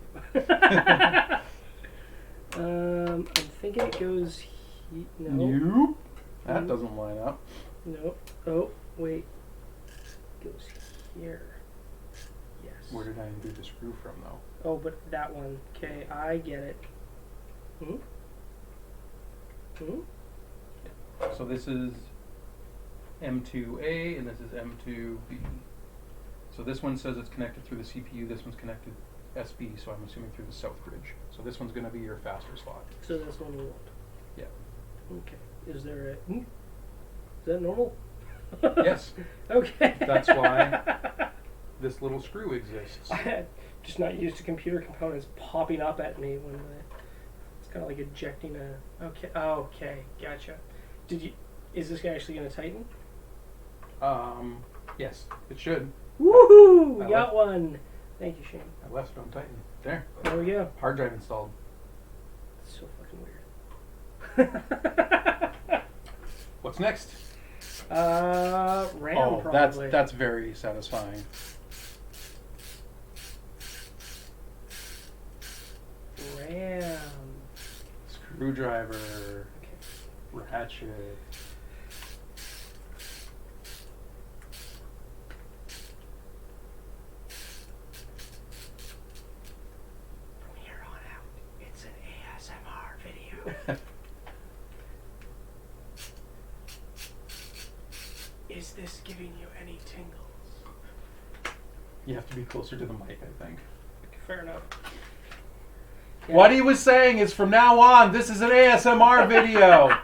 I'm thinking it goes. No. Nope. That doesn't line up. Nope. Oh, wait. It goes here. Yes. Where did I undo the screw from, though? Oh, but that one. Okay, I get it. Hmm? Hmm? So this is M2A and this is M2B. So this one says it's connected through the CPU. This one's connected SB, so I'm assuming through the south bridge. So this one's going to be your faster slot. So that's one we want. Yeah. Okay. Is there a... Is that normal? Yes. Okay. That's why this little screw exists. I'm just not used to computer components popping up at me when it's kind of like ejecting a... Okay. Oh, okay. Gotcha. Is this guy actually going to tighten? Yes, it should. Woohoo! We got one. Thank you, Shane. I left it on Titan. There. There we go. Hard drive installed. It's so fucking weird. What's next? RAM probably. That's very satisfying. RAM. Screwdriver. Okay. Ratchet. From here on out, it's an ASMR video. Is this giving you any tingles? You have to be closer to the mic, I think. Fair enough. Yeah. What he was saying is from now on, this is an ASMR video.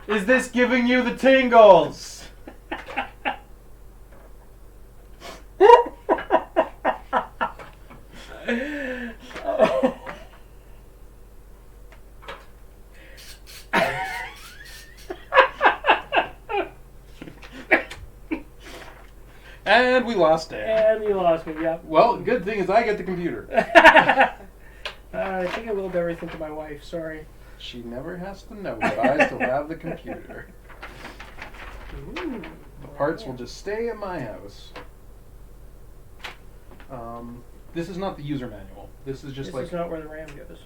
Is this giving you the tingles? And we lost Dan. And you lost me, yeah. Well, good thing is I get the computer. I think I willed everything to my wife, sorry. She never has to know that I still have the computer. Ooh, The parts will just stay at my house. This is not the user manual. This is just this is not where the RAM goes.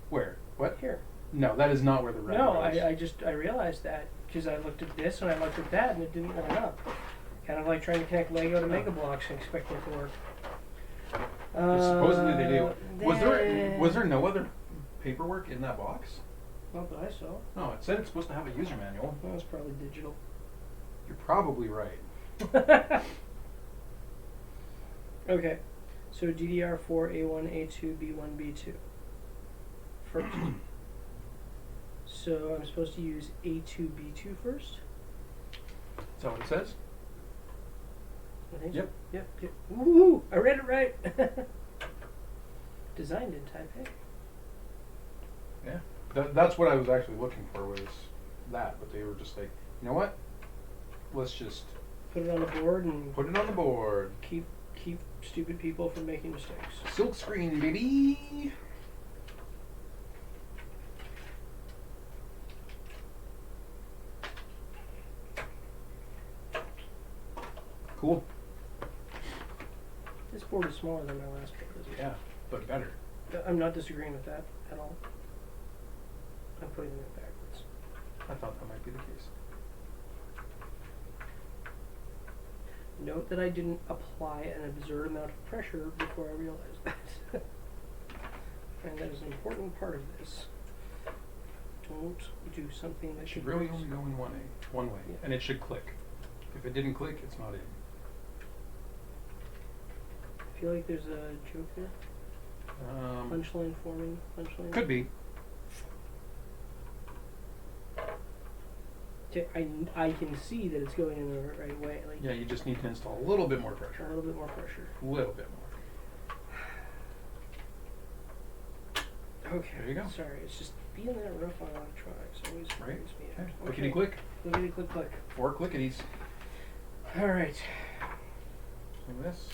Where? What? Here. No, that is not where the RAM No, goes. I realized that because I looked at this and I looked at that and it didn't line up. Kind of like trying to connect Lego to Mega Bloks and expecting it to work. Supposedly they do. Was there no other paperwork in that box? Not that I saw. No, it said it's supposed to have a user manual. That was probably digital. You're probably right. Okay, so DDR4, A1, A2, B1, B2. First. So I'm supposed to use A2, B2 first? Is that what it says? I think Yep. so. Yep. Woohoo! I read it right. Designed in Taipei. Yeah. That's what I was actually looking for was that, but they were just like, you know what? Let's just Put it on the board and put it on the board. keep keep stupid people from making mistakes. Silk screen, baby. Cool. This board is smaller than my last board, isn't it? Yeah, but better. I'm not disagreeing with that at all. I'm putting it backwards. I thought that might be the case. Note that I didn't apply an absurd amount of pressure before I realized that. And that is an important part of this. Don't do something that It should really only go in one way, Yeah. and it should click. If it didn't click, it's not in. I feel like there's a joke there. Punchline forming. Punchline. Could be. I can see that it's going in the right way. Like Yeah, you just need to install a little bit more pressure. a little bit more pressure. A little bit more. Okay. There you go. Sorry, it's just being that rough on electronics always Right. freaks me out. Okay. Clickety click. Clickety click click. 4 clickities. All right. So this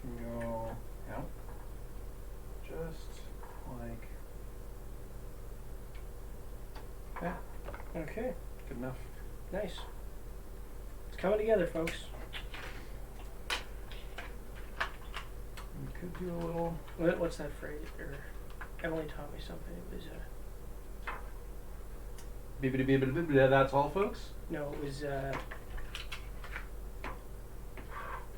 can go out. Just like that. Okay. Good enough. Nice. It's coming together, folks. We could do a little. What's that phrase? Emily taught me something. It was Bibbidi-bibbidi-bibbidi, that's all, folks? no, it was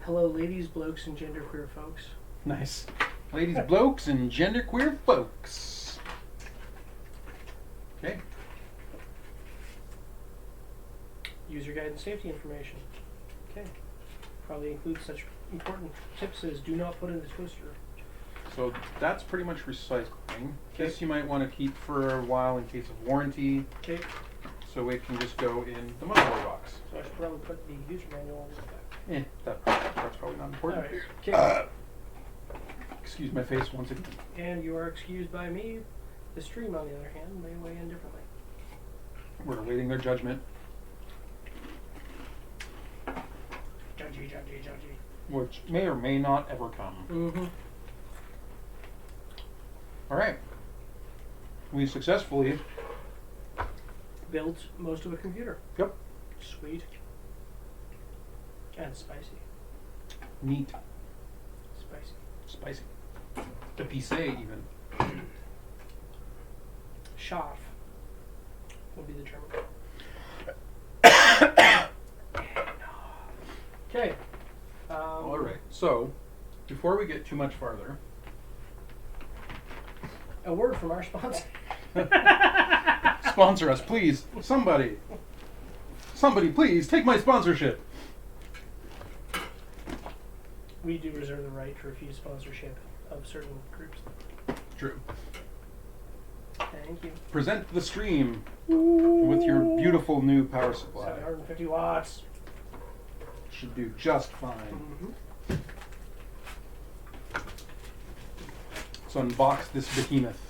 hello, ladies, blokes, and genderqueer folks. Nice. Ladies, blokes, and genderqueer folks. Okay. User guide and safety information. Okay. Probably includes such important tips as do not put in the toaster. So that's pretty much recycling. Okay. This you might want to keep for a while in case of warranty, Okay. so it can just go in the motherboard box. So I should probably put the user manual on the back. That's probably not important. Alright. Okay. Excuse my face once again. And you are excused by me. The stream, on the other hand, may weigh in differently. We're awaiting their judgment, Judgy. which may or may not ever come. Mm-hmm. All right. We successfully. Built most of a computer. Yep. Sweet. And spicy. Neat. Spicy. Spicy. Épicé even. Scharf would be the term. Okay. All right. So, before we get too much farther, A word from our sponsor. sponsor us, please. Somebody, please take my sponsorship. We do reserve the right to refuse sponsorship of certain groups. True. Thank you. Present the stream with your beautiful new power supply. 750 watts. Should do just fine. Mm-hmm. So unbox this behemoth.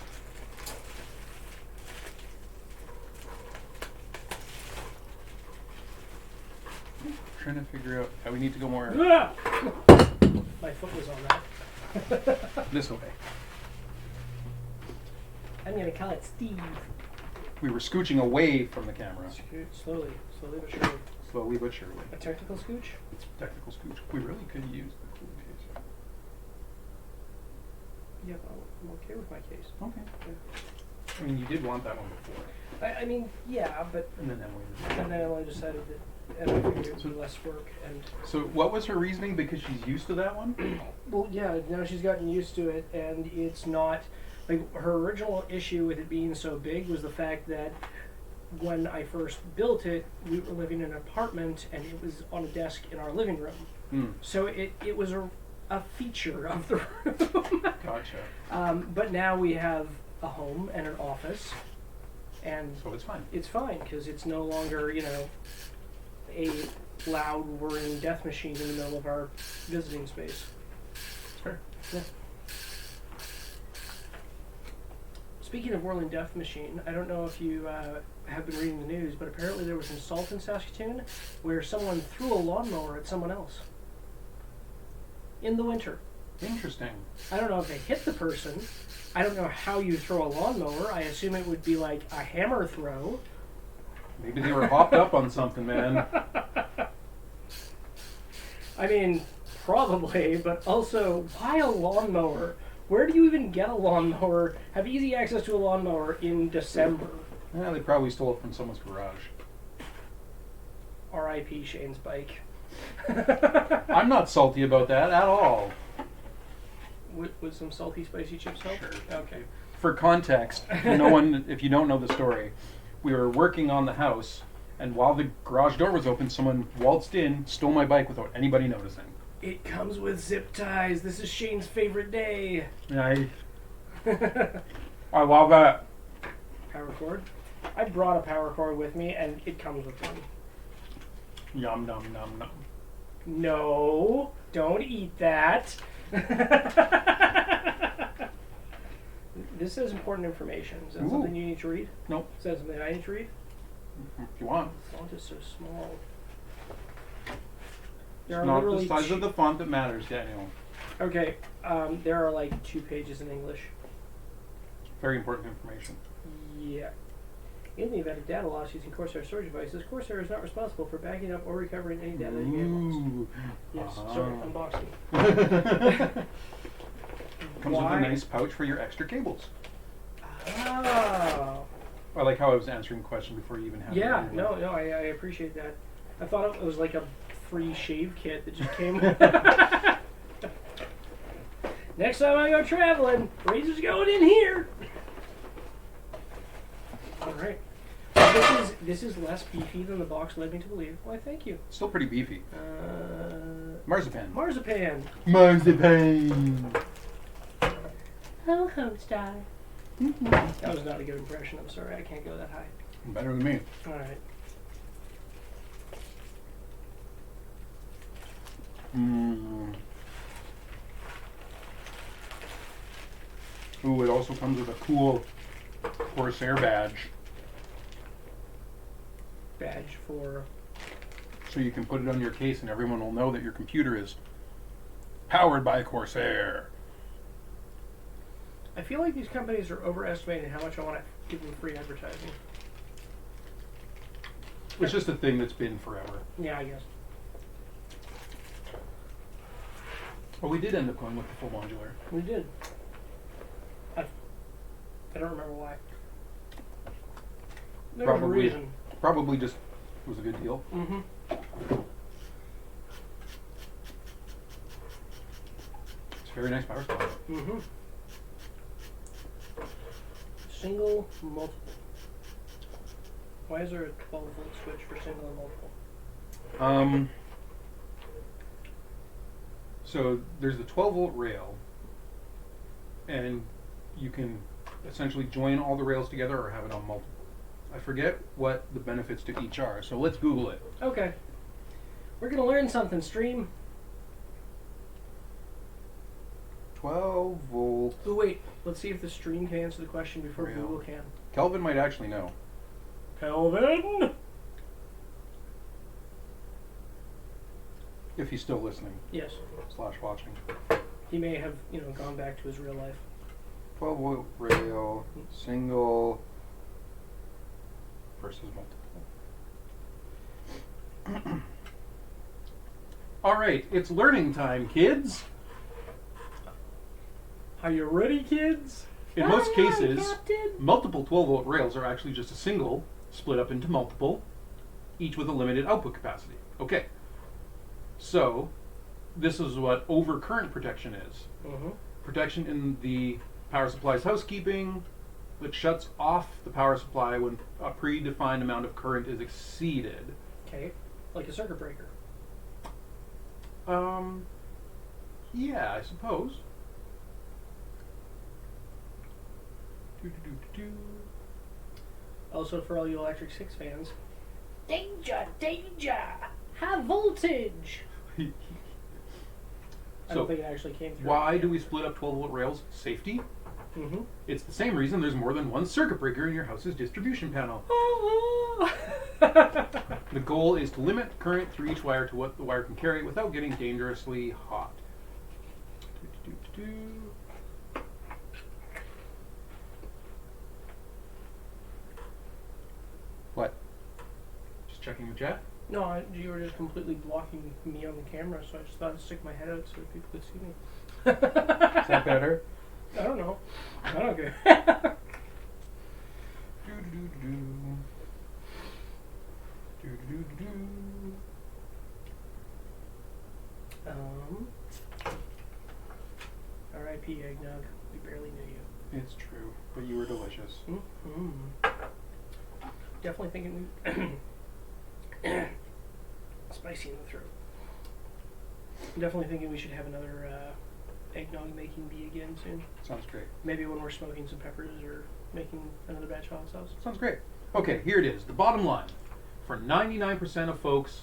Trying to figure out how we need to go more My foot was on that. this way. I'm gonna call it Steve. We were scooching away from the camera, Scoot slowly but surely. slowly but surely. A technical scooch? It's technical scooch. We really could use the cool case. Yeah, I'm okay with my case. Okay. Yeah. I mean, you did want that one before, I mean, yeah, but and then Emily. and then Emily decided that Emily figured it would be less work and. So, what was her reasoning? Because she's used to that one. Well, yeah, now she's gotten used to it, and it's not like her original issue with it being so big was the fact that when I first built it, we were living in an apartment, and it was on a desk in our living room. So it was a feature of the room. Gotcha. But now we have a home and an office, and So it's fine. it's fine because it's no longer, a loud, whirring death machine in the middle of our visiting space. Sure. Yeah. Speaking of whirling death machine, I don't know if you have been reading the news, but apparently there was an assault in Saskatoon where someone threw a lawnmower at someone else in the winter. Interesting. I don't know if they hit the person. I don't know how you throw a lawnmower. I assume it would be like a hammer throw. Maybe they were hopped up on something, man. I mean, probably, but also, why a lawnmower? Where do you even get a lawnmower, have easy access to a lawnmower in December? Yeah, they probably stole it from someone's garage. R.I.P. Shane's bike. I'm not salty about that at all. With some salty, spicy chips help? Sure. Okay. For context, if you don't know the story, we were working on the house, and while the garage door was open, someone waltzed in, stole my bike without anybody noticing. It comes with zip ties. This is Shane's favorite day. I love that. Power cord. I brought a power cord with me, and it comes with one. Yum, nom, nom, nom. No, don't eat that. This says important information. Is that Ooh. something you need to read? Nope. Is that something I need to read? If you want. The font is so small. It's There are not literally the size of the font that matters, Daniel. Okay, there are like 2 pages in English. Very important information. Yeah. In the event of data loss using Corsair storage devices, Corsair is not responsible for backing up or recovering any data that you may have lost. Yes, sorry, unboxing. Comes with a nice pouch for your extra cables. Oh. I like how I was answering the question before you even had it. Yeah, no, I appreciate that. I thought it was like a free shave kit that just came with Next time I go traveling, razor's going in here. Alright. This is less beefy than the box led me to believe. Why, thank you. Still pretty beefy. Marzipan. Marzipan. Marzipan. Hello, Homestar. That was not a good impression. I'm sorry. I can't go that high. Better than me. Alright. Ooh, it also comes with a cool Corsair badge. Badge for... So you can put it on your case and everyone will know that your computer is powered by Corsair. I feel like these companies are overestimating how much I want to give them free advertising. It's just a thing that's been forever. Yeah, I guess. Well, we did end up going with the full modular. We did. I don't remember why. There was a reason. Probably just was a good deal. Mm-hmm. It's a very nice power supply. Mm-hmm. Single, multiple. Why is there a 12-volt switch for single and multiple? So there's the 12-volt rail, and you can essentially join all the rails together or have it on multiple. I forget what the benefits to each are, so let's Google it. Okay. We're going to learn something, stream. 12-volt. Oh, wait. Let's see if the stream can answer the question before Rail. Google can. Kelvin might actually know. Kelvin? If he's still listening. Yes. / watching. He may have, gone back to his real life. 12-volt rail, single versus multiple. All right, it's learning time, kids. Are you ready, kids? In most cases, Captain. multiple 12-volt rails are actually just a single split up into multiple, each with a limited output capacity. Okay, so this is what overcurrent protection is. Mm-hmm. Protection in the power supply's housekeeping that shuts off the power supply when a predefined amount of current is exceeded. Okay, like a circuit breaker. Yeah, I suppose. Also, for all you Electric 6 fans, danger, danger, high voltage. I don't think it actually came through. Why do we split up 12-volt rails? Safety. Mm-hmm. It's the same reason there's more than one circuit breaker in your house's distribution panel. The goal is to limit current through each wire to what the wire can carry without getting dangerously hot. What? Just checking the chat? No, you were just completely blocking me on the camera, so I just thought I'd stick my head out so people could see me. Is that better? I don't know. I don't care. R.I.P. Eggnog. We barely knew you. It's true, but you were delicious. Mm-hmm. Definitely thinking spicy in the throat. Definitely thinking we should have another eggnog making bee again soon. Sounds great. Maybe when we're smoking some peppers or making another batch of hot sauce. Sounds great. Okay, here it is. The bottom line. For 99% of folks,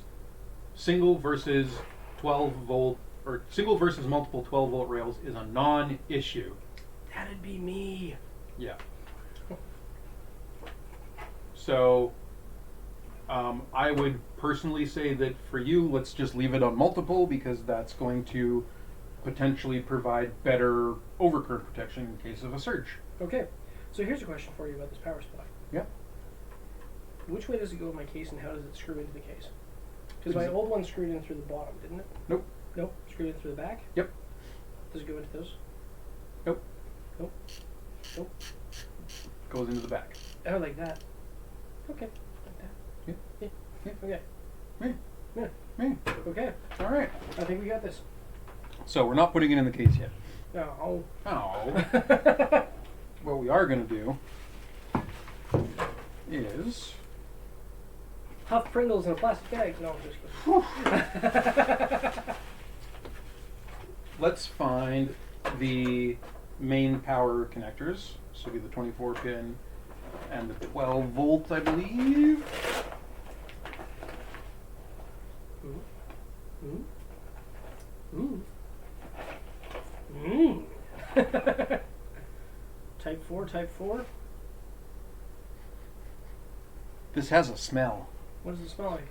single versus 12 volt, or single versus multiple 12 volt rails is a non-issue. That'd be me. Yeah. So, I would personally say that for you, let's just leave it on multiple because that's going to potentially provide better overcurrent protection in case of a surge. Okay, so here's a question for you about this power supply. Yeah. Which way does it go in my case, and how does it screw into the case? Because my old one screwed in through the bottom, didn't it? Nope. Nope. Screwed in through the back? Yep. Does it go into those? Nope. Nope. Nope. Goes into the back. Oh, like that. Okay. Like that. Yeah. Yeah. Yeah. Okay. Me. Yeah. Me. Okay. All right. I think we got this. So we're not putting it in the case yet. No. Oh. What we are going to do is... Huff Pringles in a plastic bag. No, I'm just kidding. Let's find the main power connectors. So be the 24 pin and the 12 volt, I believe. Type 4, type 4. This has a smell. What does it smell like?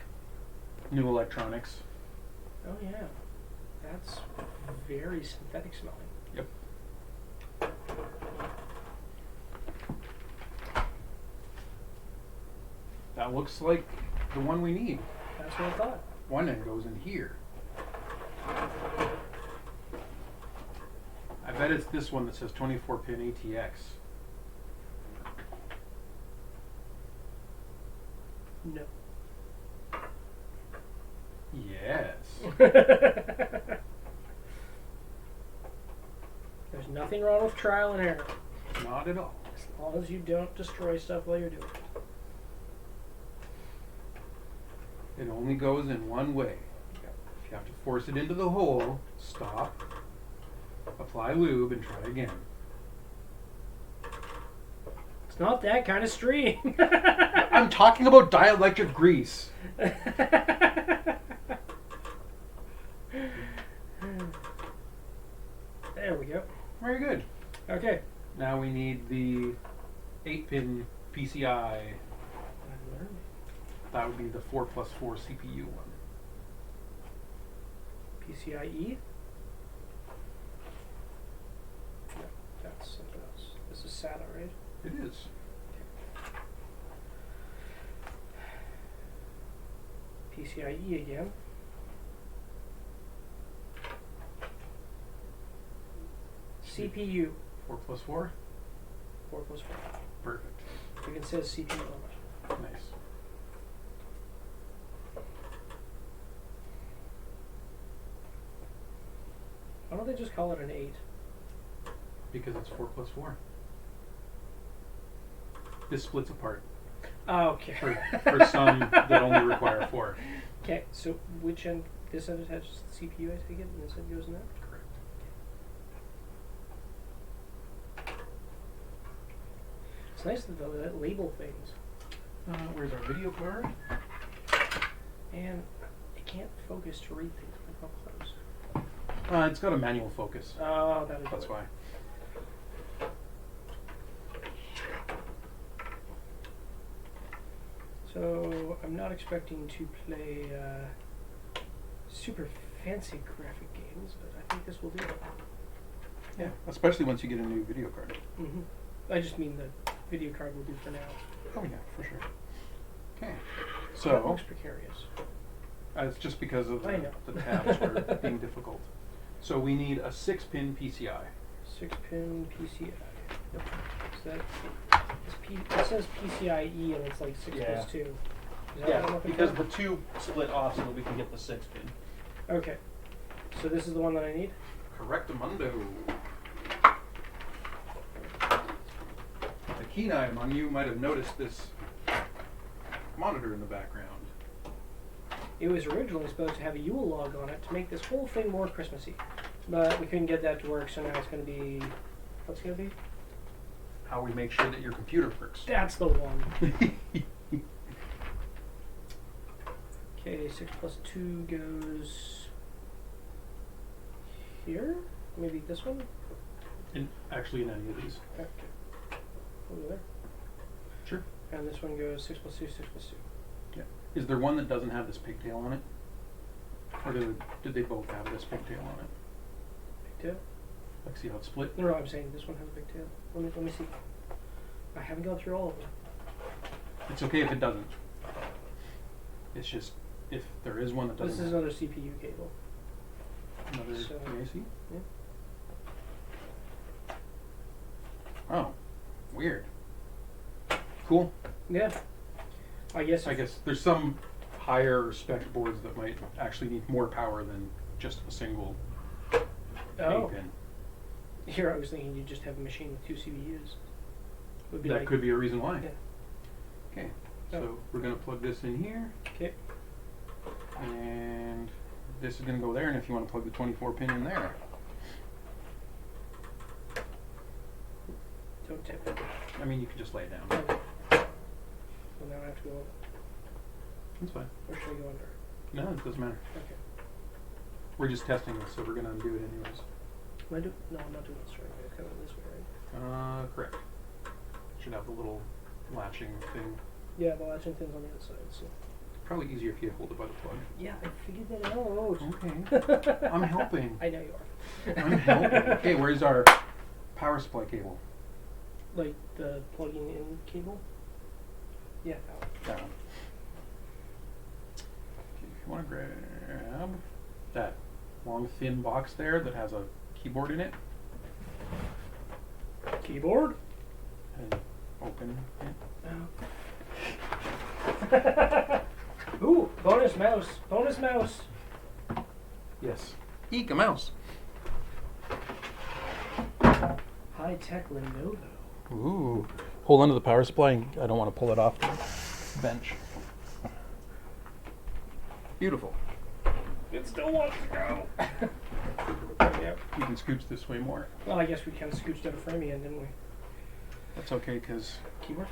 New electronics. Oh yeah, that's very synthetic smelling. Yep. That looks like the one we need. That's what I thought. One end goes in here. I bet it's this one that says 24 pin ATX. No. Yes. There's nothing wrong with trial and error. Not at all. As long as you don't destroy stuff while you're doing it. It only goes in one way. If you have to force it into the hole, stop, apply lube, and try again. It's not that kind of stream. I'm talking about dielectric grease. There we go. Very good. Okay. Now we need the 8-pin PCI. That would be the 4+4 CPU one. PCIe? No, that's something else. This is SATA, right? It is. PCIe again. CPU. 4+4? 4 plus 4. Perfect. You can say CPU on it. Nice. Why don't they just call it an 8? Because it's 4+4. This splits apart. Oh, okay. For some that only require 4. Okay, so which end? This end attaches to the CPU, I take it, and this end goes in there? Correct. It's nice that they label things. Where's our video card? And it can't focus to read things when I'm close. It's got a manual focus. Oh, that is That's why. So I'm not expecting to play super fancy graphic games, but I think this will do it. Yeah, especially once you get a new video card. Mm-hmm. I just mean the video card will do for now. Oh yeah, for sure. Okay, That so looks precarious. it's just because of I know. the tabs were being difficult. So we need a 6-pin PCI. 6-pin PCI. Yep. So it says PCIe and it's like 6 plus 2. Is that what I'm looking because for? the 2 split off so that we can get the 6-pin. Okay. So this is the one that I need? Correctamundo. The keen eye among you might have noticed this monitor in the background. It was originally supposed to have a Yule log on it to make this whole thing more Christmassy. But we couldn't get that to work, so now it's going to be... What's it going to be? How we make sure that your computer works. That's the one. Okay, 6 plus 2 goes... here? Maybe this one? Actually, in any of these. Okay. Over there. Sure. And this one goes 6 plus 2, 6 plus 2. Yeah. Is there one that doesn't have this pigtail on it? Or did they both have this pigtail on it? Pigtail? Like, see how it's split? No, I'm saying this one has a pigtail. Let me see. I haven't gone through all of them. It's okay if it doesn't. It's just if there is one that doesn't. This is another CPU cable. Another So, PAC? yeah. Oh, weird. Cool. Yeah. I guess there's some higher spec boards that might actually need more power than just a single Oh. pin. Here I was thinking you'd just have a machine with 2 CPUs. Would be That like, could be a reason why. Yeah. Okay, Oh. so we're going to plug this in here, Okay. and this is going to go there, and if you want to plug the 24 pin in there. Don't tip it. I mean, you could just lay it down. Okay. Well, now I have to go over. That's fine. Or should I go under? No, it doesn't matter. Okay. We're just testing this, so we're going to undo it anyways. Am I no, I'm not doing this right. It's coming this way, right? Correct. Should have the little latching thing. Yeah, the latching pin's on the other side, so. Probably easier if you hold it by the plug. Yeah, I figured that out. Okay. I'm helping. I know you are. I'm helping. Okay, where's our power supply cable? Like the plugging in cable? Yeah, that one. That one. Okay, if you want to grab that long thin box there that has a keyboard in it Keyboard? and open it. Oh. Ooh, bonus mouse. Bonus mouse. Yes. Eek, a mouse. High-tech Lenovo. Ooh. Hold on to the power supply. I don't want to pull it off the bench. Beautiful. It still wants to go. Yep. You can scooch this way more. Well, I guess we kind of scooched out a framey end, didn't we? That's okay, because Keyboard?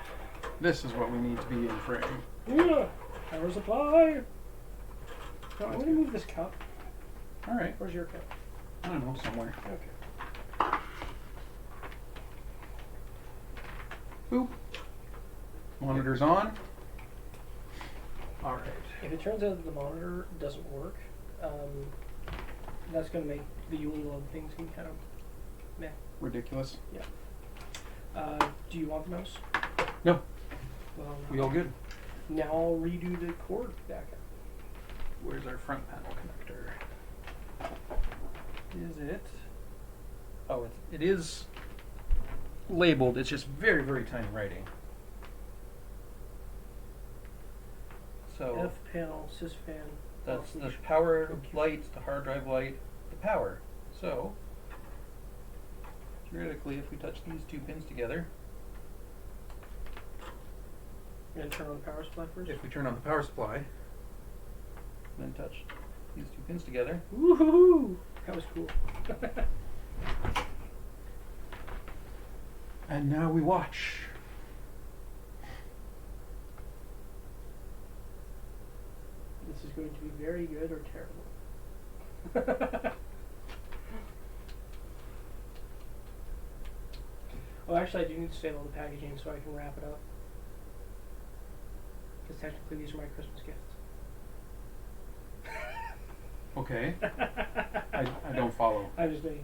this is what we need to be in frame. Yeah. Power supply. No, I'm going to move this cup. All right. Where's your cup? I don't know, somewhere. Okay. Boop. Monitor's on. All right. If it turns out that the monitor doesn't work, that's going to make the Yule log things kind of meh. Ridiculous. Yeah. Do you want the mouse? No. Well, We all good? now I'll redo the cord backup. Where's our front panel connector? Is it? Oh, it is labeled. It's just very, very tiny writing. So F panel, sys fan. that's the function. power light, the hard drive light, the power. So theoretically, if we touch these 2 pins together, You're going to turn on the power supply first? if we turn on the power supply, then touch these 2 pins together, Woohoo! That was cool. and now we watch. This is going to be very good or terrible. Oh, actually, I do need to save all the packaging so I can wrap it up. Because technically, these are my Christmas gifts. Okay. I don't follow. I'm just being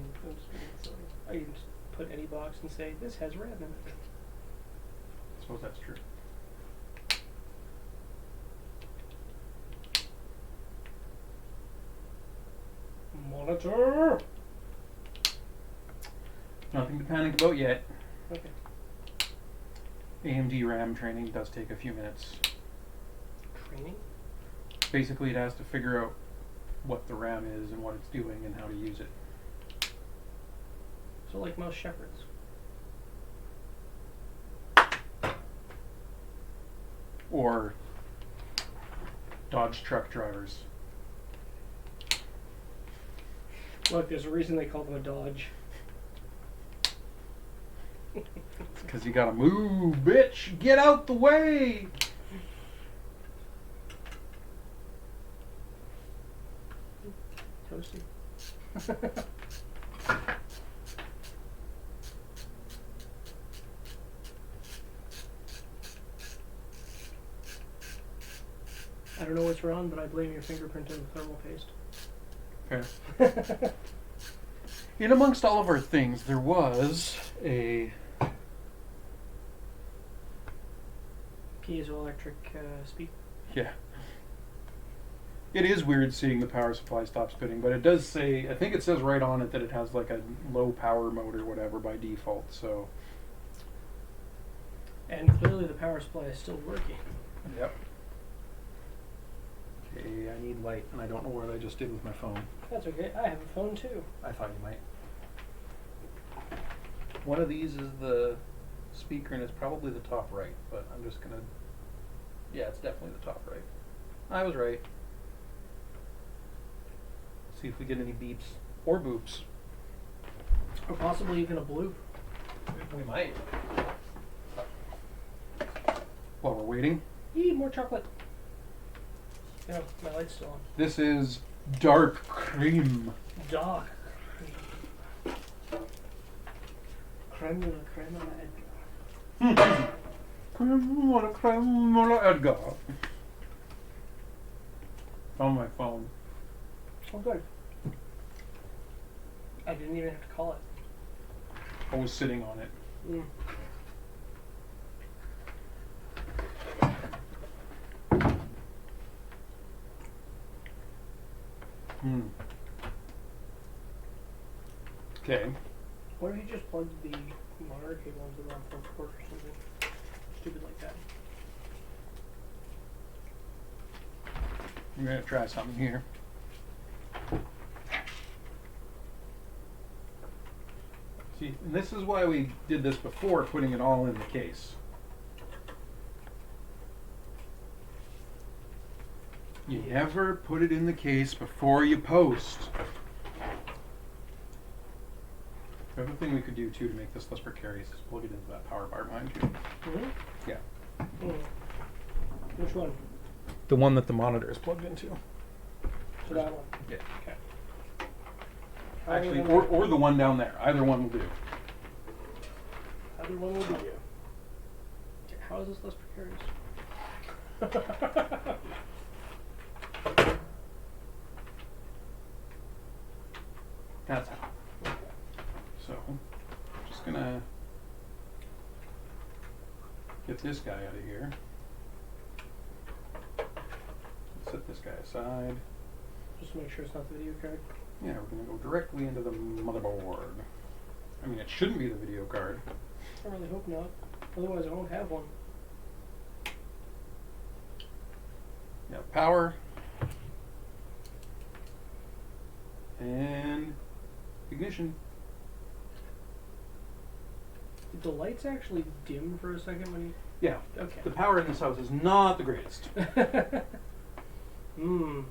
silly. I can just put any box and say, this has RAM in it. I suppose that's true. Monitor! Nothing to panic about yet. Okay. AMD RAM training does take a few minutes. Training? Basically, it has to figure out what the RAM is and what it's doing and how to use it. So like most shepherds. Or Dodge truck drivers. Look, there's a reason they call them a Dodge. Because you gotta move, bitch! Get out the way! Toasty. I don't know what's wrong, but I blame your fingerprint on the thermal paste. Fair. In amongst all of our things, there was a Piezoelectric speaker. yeah. It is weird seeing the power supply stop spinning, but it does say, I think it says right on it that it has like a low power mode or whatever by default, so. And clearly the power supply is still working. Yep. Okay, I need light, and I don't know what I just did with my phone. That's okay. I have a phone too. I thought you might. One of these is the speaker, and it's probably the top right, but I'm just gonna. Yeah, it's definitely the top right. I was right. See if we get any beeps or boops. Or possibly even a bloop. We might. While we're waiting, Yee, more chocolate. No, my light's still on. this is dark cream. Dark. Creme de la creme a la Edgar. Creme la Edgar. On my phone. Oh, good. I didn't even have to call it. I was sitting on it. Mm. Okay. What if you just plugged the monitor cable into the wrong port or something stupid like that? I'm gonna try something here. See, and this is why we did this before putting it all in the case. You never put it in the case before you post. The other thing we could do too to make this less precarious is plug it into that power bar behind you. Really? Yeah. Mm. Which one? The one that the monitor is plugged into. So that one. Yeah. Okay. Actually, or the one down there. Either one will do. Either one will do. Okay, how is this less precarious? That's how. So, just gonna get this guy out of here. Set this guy aside. Just to make sure it's not the video card. Yeah, we're gonna go directly into the motherboard. I mean, it shouldn't be the video card. I really hope not. Otherwise, I won't have one. Yeah, power. And ignition. Did the lights actually dim for a second when you... Yeah. Okay. The power in this house is not the greatest. Mmm.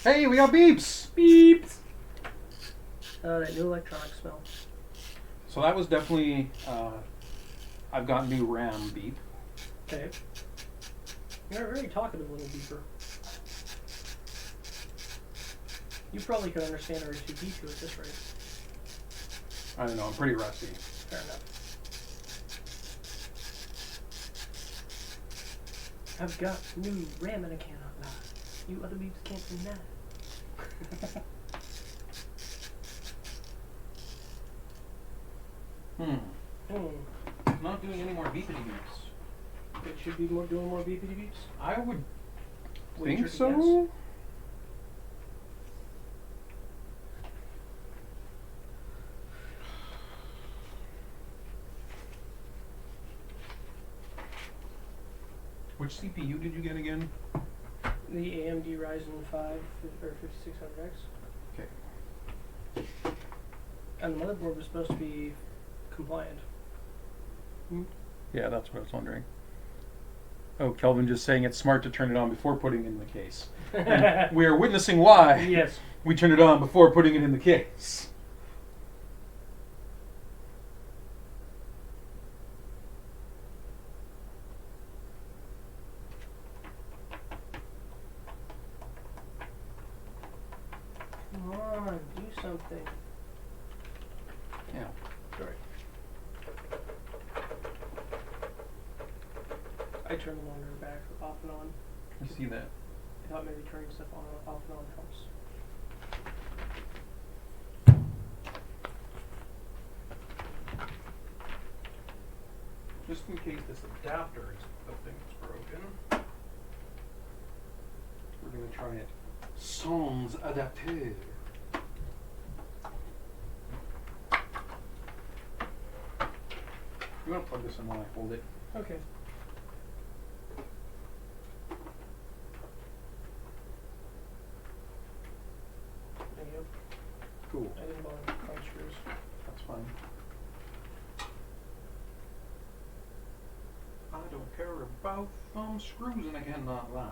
Hey, we got beeps! Beeps! That new electronic smell. So that was definitely, I've got new RAM beep. Okay. You're a very talkative little beeper. You probably could understand R2D2 at this rate. I don't know, I'm pretty rusty. Fair enough. I've got new RAM in a can of that. You other beeps can't do that. Hmm. Not doing any more beepity beeps. It should be doing more beepity beeps. I would Wager think to so. guess. Which CPU did you get again? The AMD Ryzen 5 or 5600X. Okay. And the motherboard was supposed to be compliant. Yeah, that's what I was wondering. Oh, Kelvin just saying it's smart to turn it on before putting it in the case. And we are witnessing why Yes. we turned it on before putting it in the case. Come on, do something. Yeah, sorry. I turned the monitor back off and on. I see that. I thought maybe turning stuff on off and on helps. Just in case this adapter is the thing that's broken, we're going to try it sans adapteur. You want to plug this in while I hold it? Okay. There you go. Cool. I didn't bother with front screws. That's fine. I don't care about thumb screws and I cannot lie.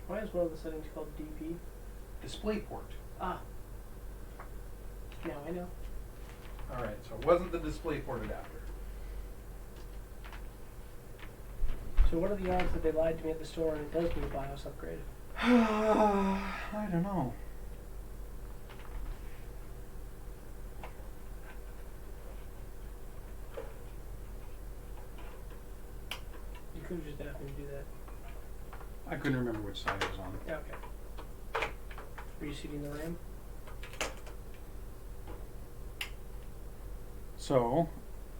Why is one of the settings called DP? Display port. Ah. Now I know. Alright, so it wasn't the display port adapter. So what are the odds that they lied to me at the store and it does need a BIOS upgrade? I don't know. You could have just asked me to do that. I couldn't remember which side it was on. Yeah, okay. Reseating the RAM? So,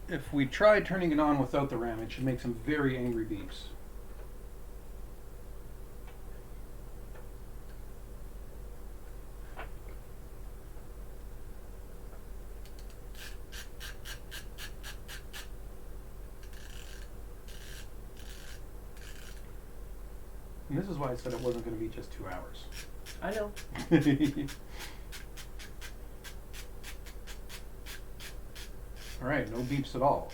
if we tried turning it on without the RAM, it should make some very angry beeps. And this is why I said it wasn't going to be just 2 hours. I know. Alright, no beeps at all.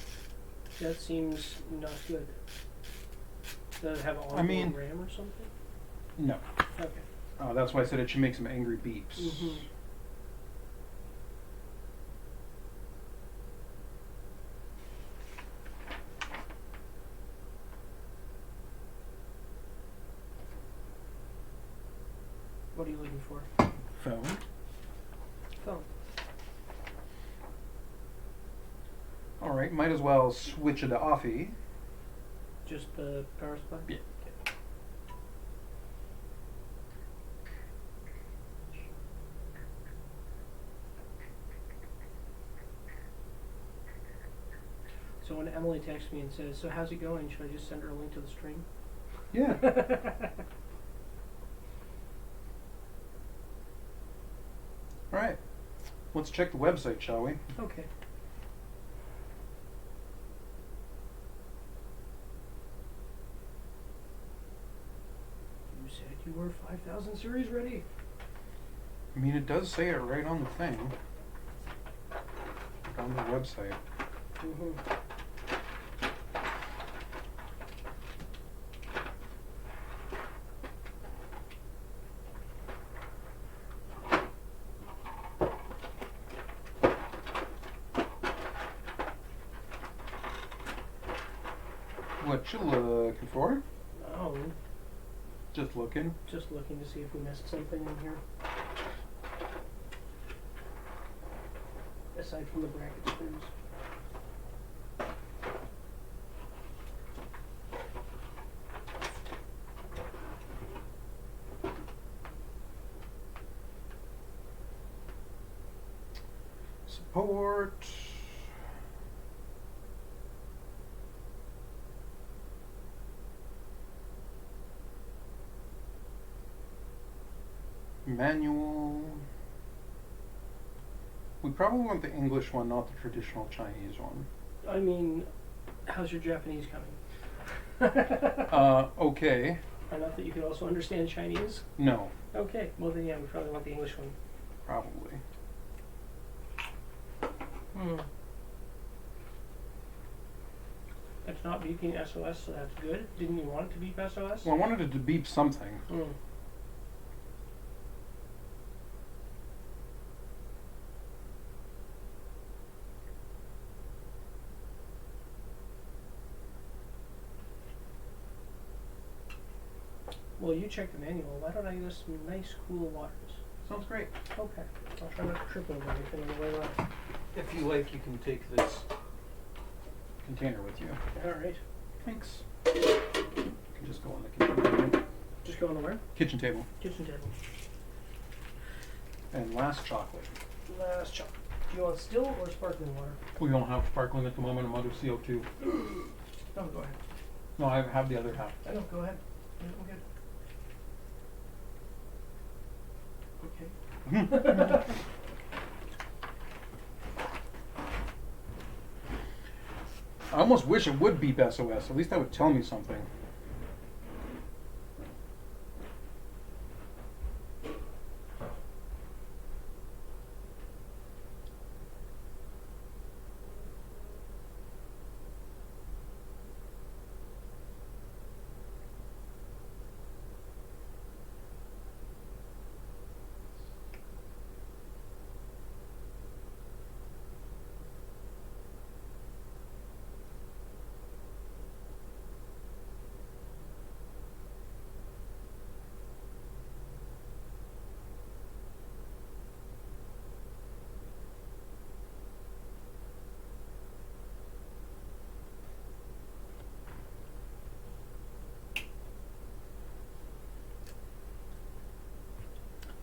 That seems not good. Does it have onboard RAM or something? No. Okay. That's why I said it should make some angry beeps. Mm-hmm. What are you looking for? Phone. Phone. Alright, might as well switch it to offie. Just the power supply? Yeah. So when Emily texts me and says, "So how's it going?" Should I just send her a link to the stream? Yeah. Alright. Let's check the website, shall we? Okay. You said you were 5000 series ready. I mean, it does say it right on the thing. On the website. Mm-hmm. What you looking for? Oh, Just looking. just looking to see if we missed something in here. Aside from the bracket screws. Support. Manual. We probably want the English one, not the traditional Chinese one. I mean, how's your Japanese coming? Okay. Enough that you can also understand Chinese? No. Okay, well then yeah, we probably want the English one. Probably. It's not beeping SOS, so that's good. Didn't you want it to beep SOS? Well, I wanted it to beep something. Well, you check the manual. Why don't I use some nice, cool waters? Sounds great. Okay. I'll try not to trip over anything on the way around. If you like, you can take this container with you. Alright. Thanks. You can just go on the kitchen table. Just go on the where? Kitchen table. Kitchen table. And last chocolate. Last chocolate. Do you want still or sparkling water? We don't have sparkling at the moment. I'm out of CO2. No, go ahead. No, I have the other half. I know, go ahead. Yeah, I'm good. Okay. I almost wish it would beep SOS. At least that would tell me something.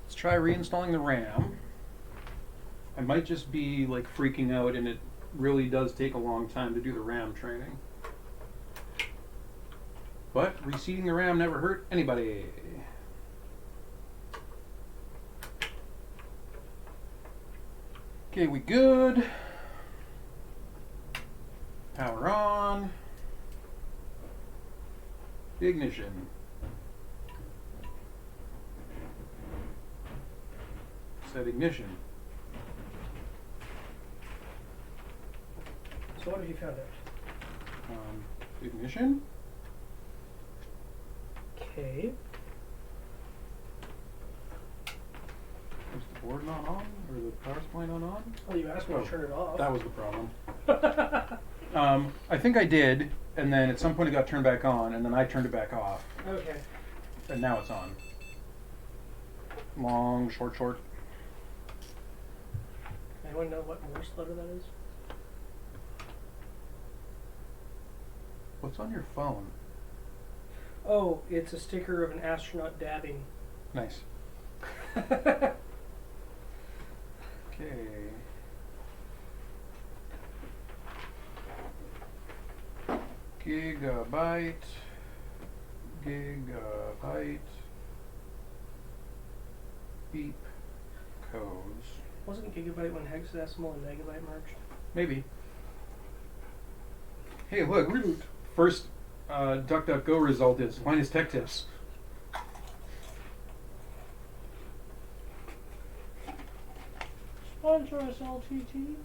Let's try reinstalling the RAM. I might just be like freaking out, and it really does take a long time to do the RAM training. But reseating the RAM never hurt anybody. Okay, we good. Power on. Ignition. Set ignition. So what have you found out? Ignition. Okay. Was the board not on? Or the power supply not on? Well, you asked me to turn it off. That was the problem. I think I did, and then at some point it got turned back on, and then I turned it back off. Okay. And now it's on. Long, short, short. Anyone know what Morse letter that is? What's on your phone? Oh, it's a sticker of an astronaut dabbing. Nice. Okay. Gigabyte. Beep. Codes. Wasn't gigabyte when hexadecimal and megabyte merged? Maybe. Hey, look. First DuckDuckGo result is Linus Tech Tips. Sponsor us, LTT.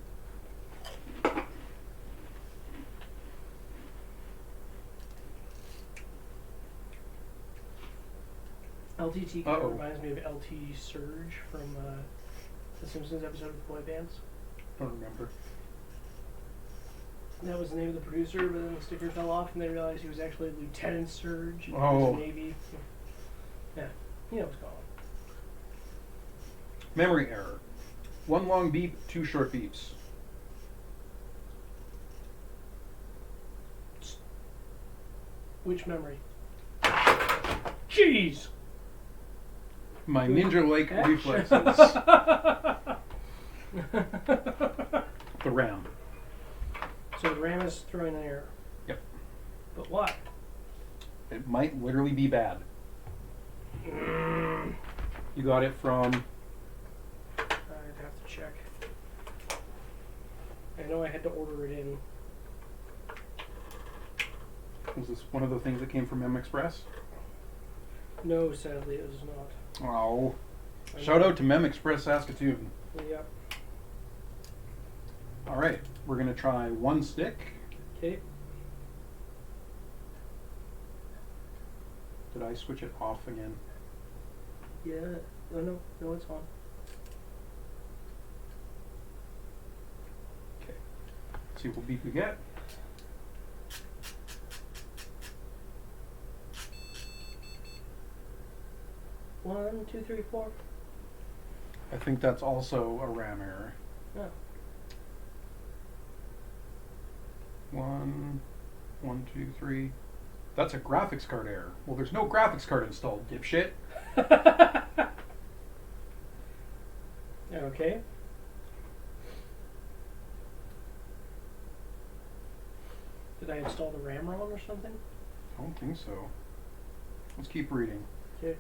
LTT kind of reminds me of LT Surge from the Simpsons episode of Boy Bands. Don't remember. That was the name of the producer, but then the sticker fell off and they realized he was actually Lieutenant Surge in Oh. the Navy. Yeah, you know what's going on. Memory error. One long beep, two short beeps. Which memory? Jeez! My ninja-like reflexes. The RAM. So the RAM is throwing an error. Yep. But why? It might literally be bad. You got it from... I'd have to check. I know I had to order it in. Was this one of the things that came from M Express? No, sadly it was not. Oh. Shout out to Mem Express Saskatoon. Yep. Alright, we're going to try one stick. Okay. Did I switch it off again? Yeah. Oh, no, it's on. Okay. See what beep we get. One, two, three, four. I think that's also a RAM error. Oh. One, two, three. That's a graphics card error. Well, there's no graphics card installed, dipshit. Okay. Did I install the RAM wrong or something? I don't think so. Let's keep reading. Okay.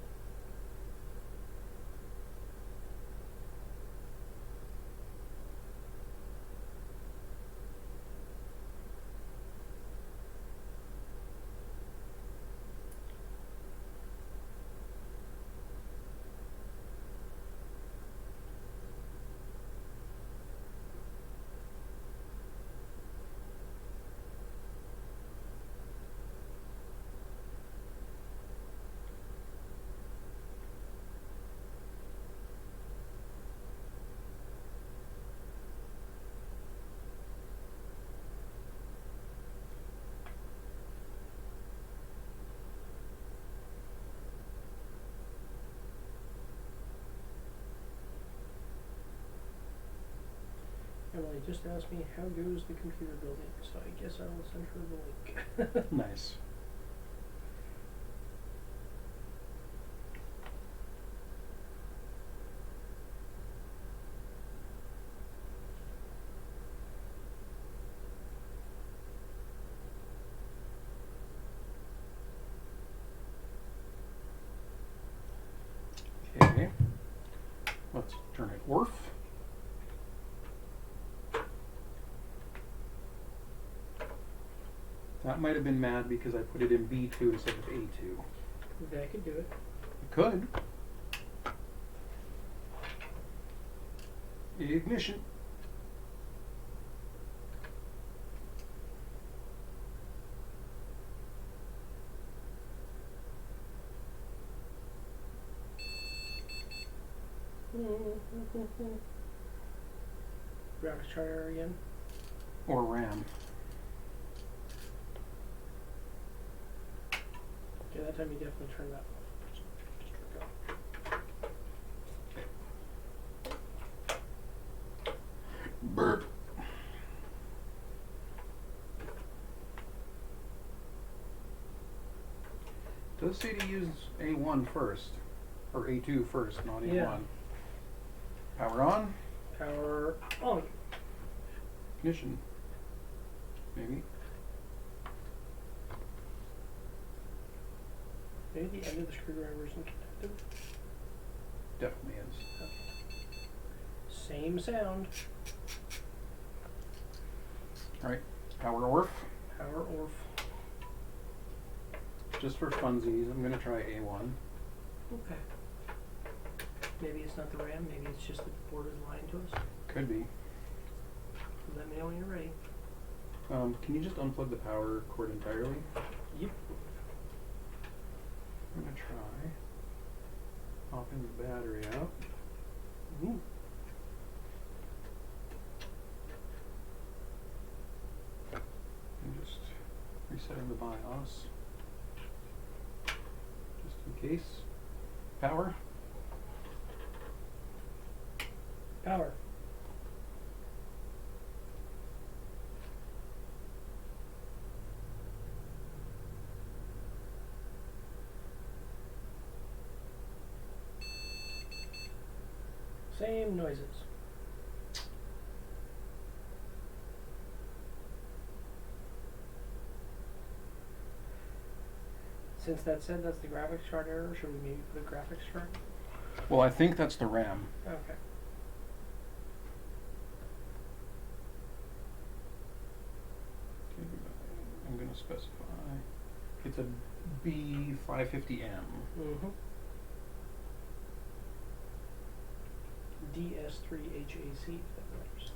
Emily just asked me how goes the computer building, so I guess I will send her the link. Nice. Okay. Let's turn it orf. That might have been mad because I put it in B2 instead of A2. That could do it. It could. Ignition. Graphics card error again. Or RAM. Yeah, that time you definitely turned that off. Burp. Does say to use A1 first, or A2 first, not A1. Yeah. Power on. Power on. Ignition. Maybe. Maybe the end of the screwdriver isn't connected. Definitely is. Okay. Same sound. Alright. Power orf. Power orf. Just for funsies, I'm gonna try A1. Okay. Maybe it's not the RAM, maybe it's just the board is lying to us. Could be. Let me know when you're ready. Can you just unplug the power cord entirely? Yep. I'm gonna try. Popping the battery out. Ooh. And just resetting the BIOS. Just in case. Power. Power. Same noises. Since that said that's the graphics card error, should we maybe put a graphics card? Well, I think that's the RAM. Okay. I'm going to specify. It's a B550M. Mm-hmm. DS3HAC, if that matters.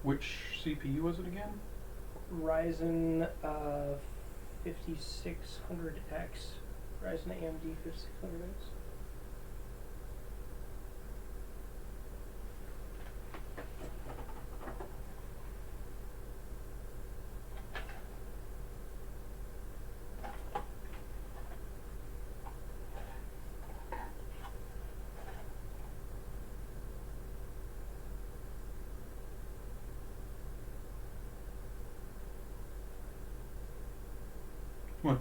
Which CPU was it again? Ryzen 5600X. Ryzen AMD 5600X. What?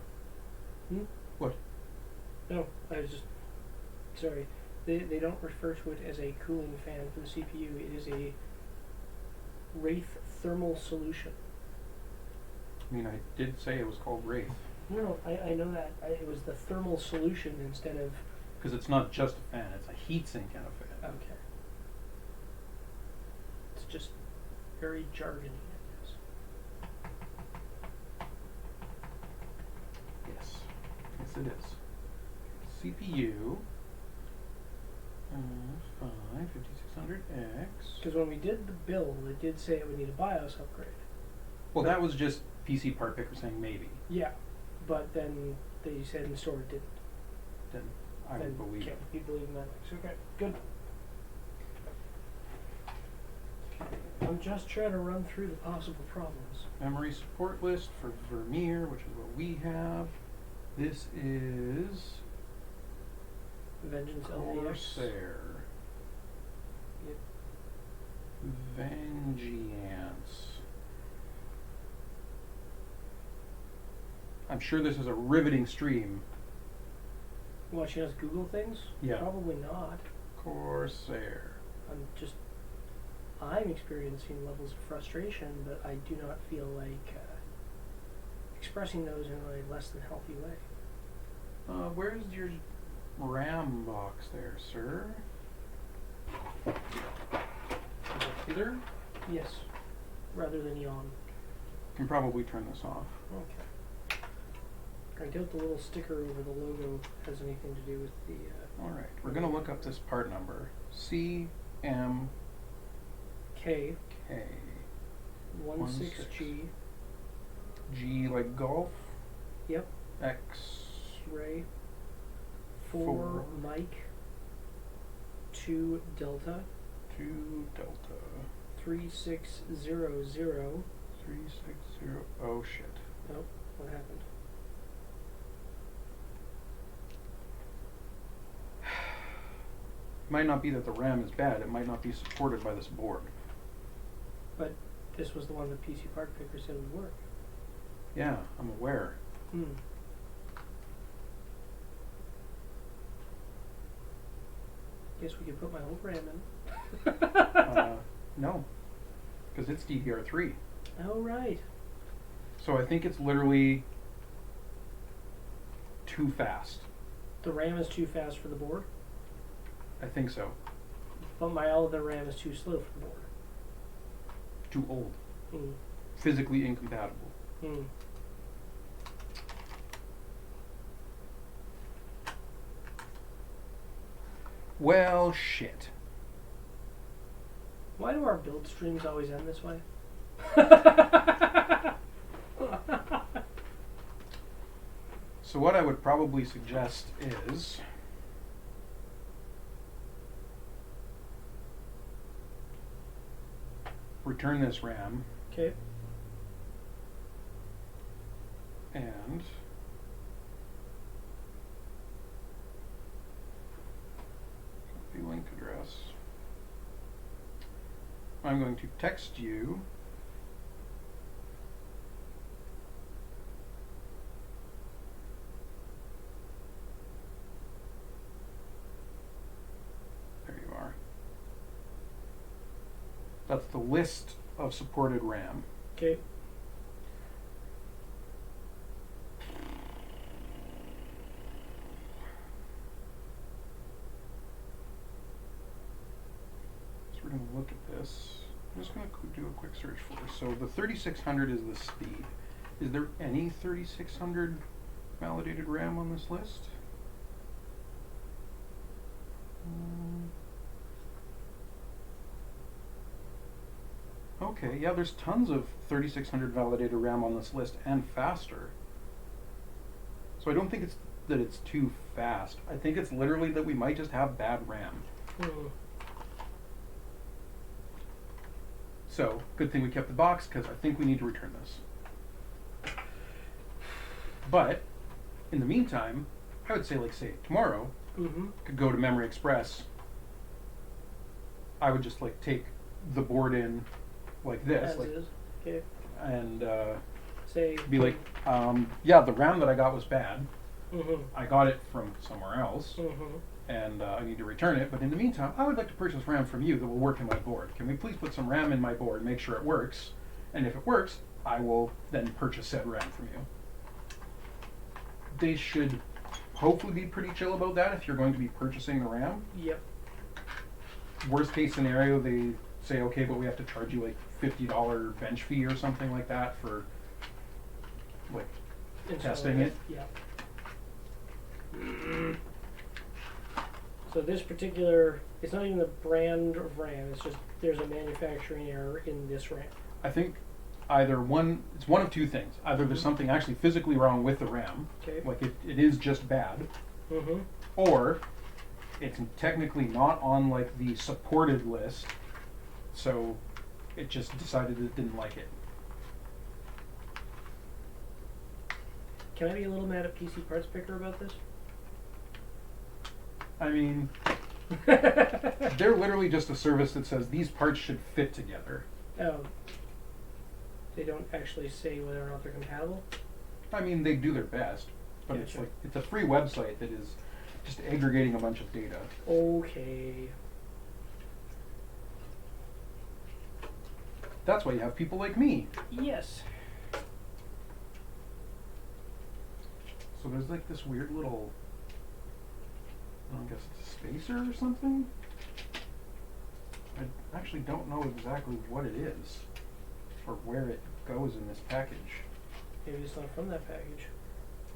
Hmm? What? No, I was just sorry. They don't refer to it as a cooling fan for the CPU. It is a Wraith thermal solution. I mean, I did say it was called Wraith. No, I know that. It was the thermal solution instead of... Because it's not just a fan, it's a heatsink and a fan. Okay. It's just very jargony, I guess. Yes. Yes, it is. CPU. 5600X. Because when we did the build, it did say it would need a BIOS upgrade. Well, that was just PC part picker saying maybe. Yeah, but then they said in store it didn't. Then I would believe it. Can't be believing that. Okay, good. I'm just trying to run through the possible problems. Memory support list for Vermeer, which is what we have. This is Vengeance LDX. Corsair. Yep. Vengeance. I'm sure this is a riveting stream. Watching us Google things? Yeah. Probably not. Corsair. I'm experiencing levels of frustration, but I do not feel like expressing those in a less than healthy way. Where's your RAM box there, sir? Is it hither? Yes, rather than yawn. Can probably turn this off. Okay. I doubt the little sticker over the logo has anything to do with the... Alright, we're going to look up this part number. CMK. K 16G. G like golf. Yep. X. Ray. 4 Mike. 2 Delta. 2 Delta. 3600. 360. Oh shit. Oh, what happened? It might not be that the RAM is bad, it might not be supported by this board. But this was the one that PC Part Picker said would work. Yeah, I'm aware. Guess we could put my old RAM in. No, because it's DDR3. Oh, right. So I think it's literally too fast. The RAM is too fast for the board, I think so. but my other RAM is too slow for the board. Too old. Mm. Physically incompatible. Mm. Well, shit. Why do our build streams always end this way? So what I would probably suggest is return this RAM Okay. and copy link address. I'm going to text you That's the list of supported RAM. Okay. So we're going to look at this. I'm just going to do a quick search for it. So the 3600 is the speed. Is there any 3600 validated RAM on this list? Okay, yeah, there's tons of 3600 validated RAM on this list and faster. So I don't think it's that it's too fast. I think it's literally that we might just have bad RAM. So, good thing we kept the box because I think we need to return this. But, in the meantime, I would say, like, say, tomorrow, could go to Memory Express. I would just, like, take the board in like this. As like, is. Okay. And Say. be like, yeah, the RAM that I got was bad. Mm-hmm. I got it from somewhere else. And I need to return it. But in the meantime, I would like to purchase RAM from you that will work in my board. Can we please put some RAM in my board, make sure it works? And if it works, I will then purchase said RAM from you. They should hopefully be pretty chill about that if you're going to be purchasing the RAM. Yep. Worst case scenario, they say, okay, but we have to charge you like $50 bench fee or something like that for like testing it. Yeah. So this particular, it's not even the brand of RAM, it's just there's a manufacturing error in this RAM. I think either it's one of two things. Either there's something actually physically wrong with the RAM, like it is just bad, or it's technically not on like the supported list, so it just decided it didn't like it. Can I be a little mad at PC Parts Picker about this? I mean, they're literally just a service that says these parts should fit together. Oh. They don't actually say whether or not they're compatible? I mean, they do their best, but it's like it's a free website that is just aggregating a bunch of data. Okay. That's why you have people like me. Yes. So there's like this weird little, I guess it's a spacer or something? I actually don't know exactly what it is or where it goes in this package. Maybe it's not from that package.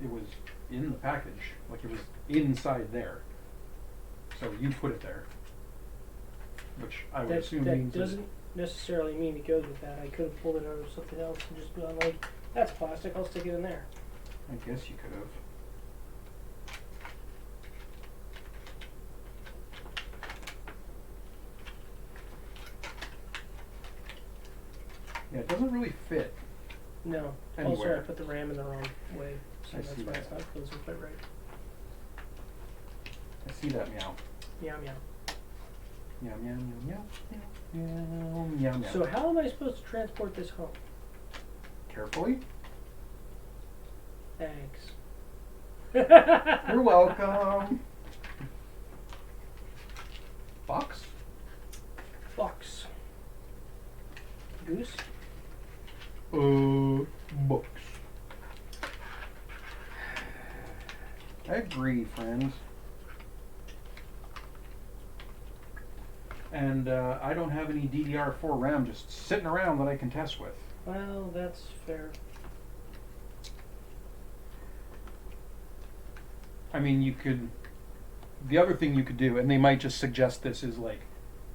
It was in the package, like it was inside there. So you put it there, which I would assume means that doesn't necessarily mean it goes with that. I could have pulled it out of something else and just gone like, that's plastic, I'll stick it in there. I guess you could have. Yeah, it doesn't really fit. No. Anywhere. Also, I put the RAM in the wrong way, so I that's see why that. it's not closing quite right. I see that meow. Meow meow. Meow meow meow meow meow meow meow. So how am I supposed to transport this home? Carefully. Thanks. You're welcome. Box? Box. Goose? Books. I agree, friends. And I don't have any DDR4 RAM just sitting around that I can test with. Well, that's fair. I mean, you could... The other thing you could do, and they might just suggest this, is like,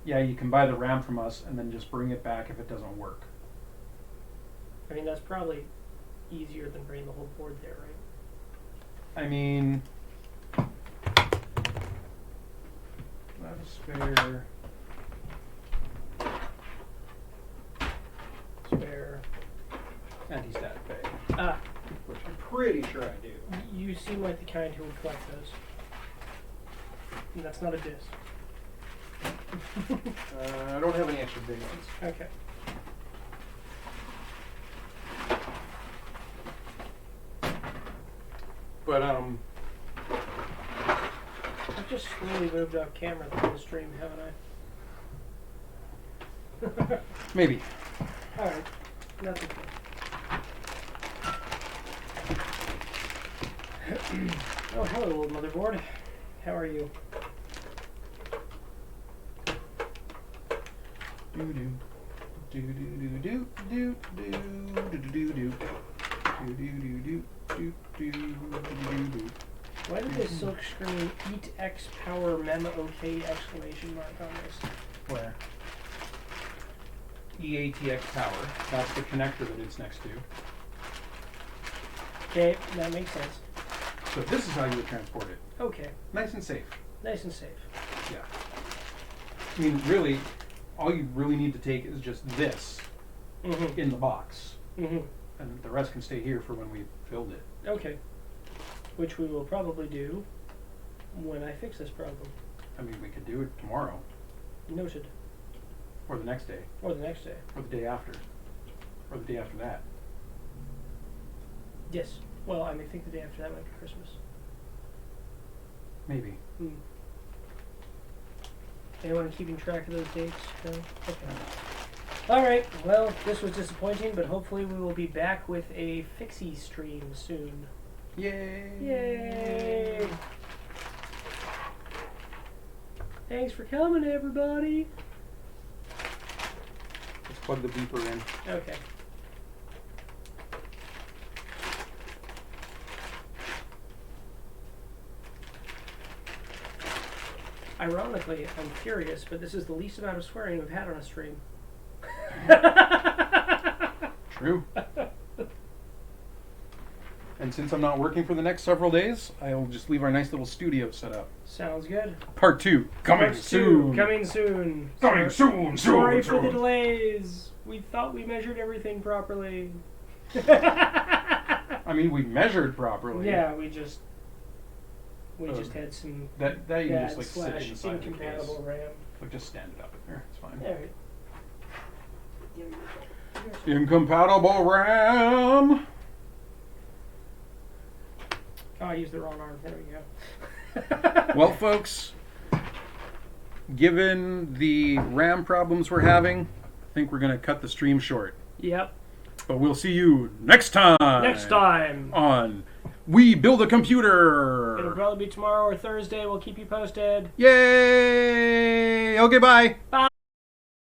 yeah, you can buy the RAM from us and then just bring it back if it doesn't work. I mean, that's probably easier than bringing the whole board there, right? I mean... Not a spare... Spare. Anti-static bag. Ah. Which I'm pretty sure I do. You seem like the kind who would collect those. And that's not a diss. I don't have any extra big ones. Okay. But, I've just slowly moved off camera through the stream, haven't I? Maybe. Alright. That's okay. Oh, hello, old motherboard. How are you? Why did this silk screen eat X power mem OK exclamation mark on this? Where? EATX power. That's the connector that it's next to. Okay, that makes sense. So this is how you would transport it. Okay. Nice and safe. Nice and safe. Yeah. I mean, really, all you really need to take is just this in the box. And the rest can stay here for when we build it. Okay. Which we will probably do when I fix this problem. I mean, we could do it tomorrow. Noted. Or the next day. Or the next day. Or the day after. Or the day after that. Yes. Well, I think the day after that might be Christmas. Maybe. Anyone keeping track of those dates? No? Okay. Alright, well, this was disappointing, but hopefully we will be back with a Fixie stream soon. Yay! Yay! Thanks for coming, everybody! Let's plug the beeper in. Okay. Ironically, I'm curious, but this is the least amount of swearing we've had on a stream. True. And since I'm not working for the next several days, I'll just leave our nice little studio set up. Sounds good. Part 2, coming soon. Coming soon. Coming soon. Sorry for the delays. We thought we measured everything properly. I mean, we measured properly. Yeah, we just had some that you bad just like sit slash inside the case. incompatible RAM. Like just stand it up in there. It's fine. Alright. Incompatible RAM. Oh, I used the wrong arm. There we go. Well, folks, given the RAM problems we're having, I think we're going to cut the stream short. Yep. But we'll see you next time. Next time. On We Build a Computer. It'll probably be tomorrow or Thursday. We'll keep you posted. Yay! Okay, bye. Bye.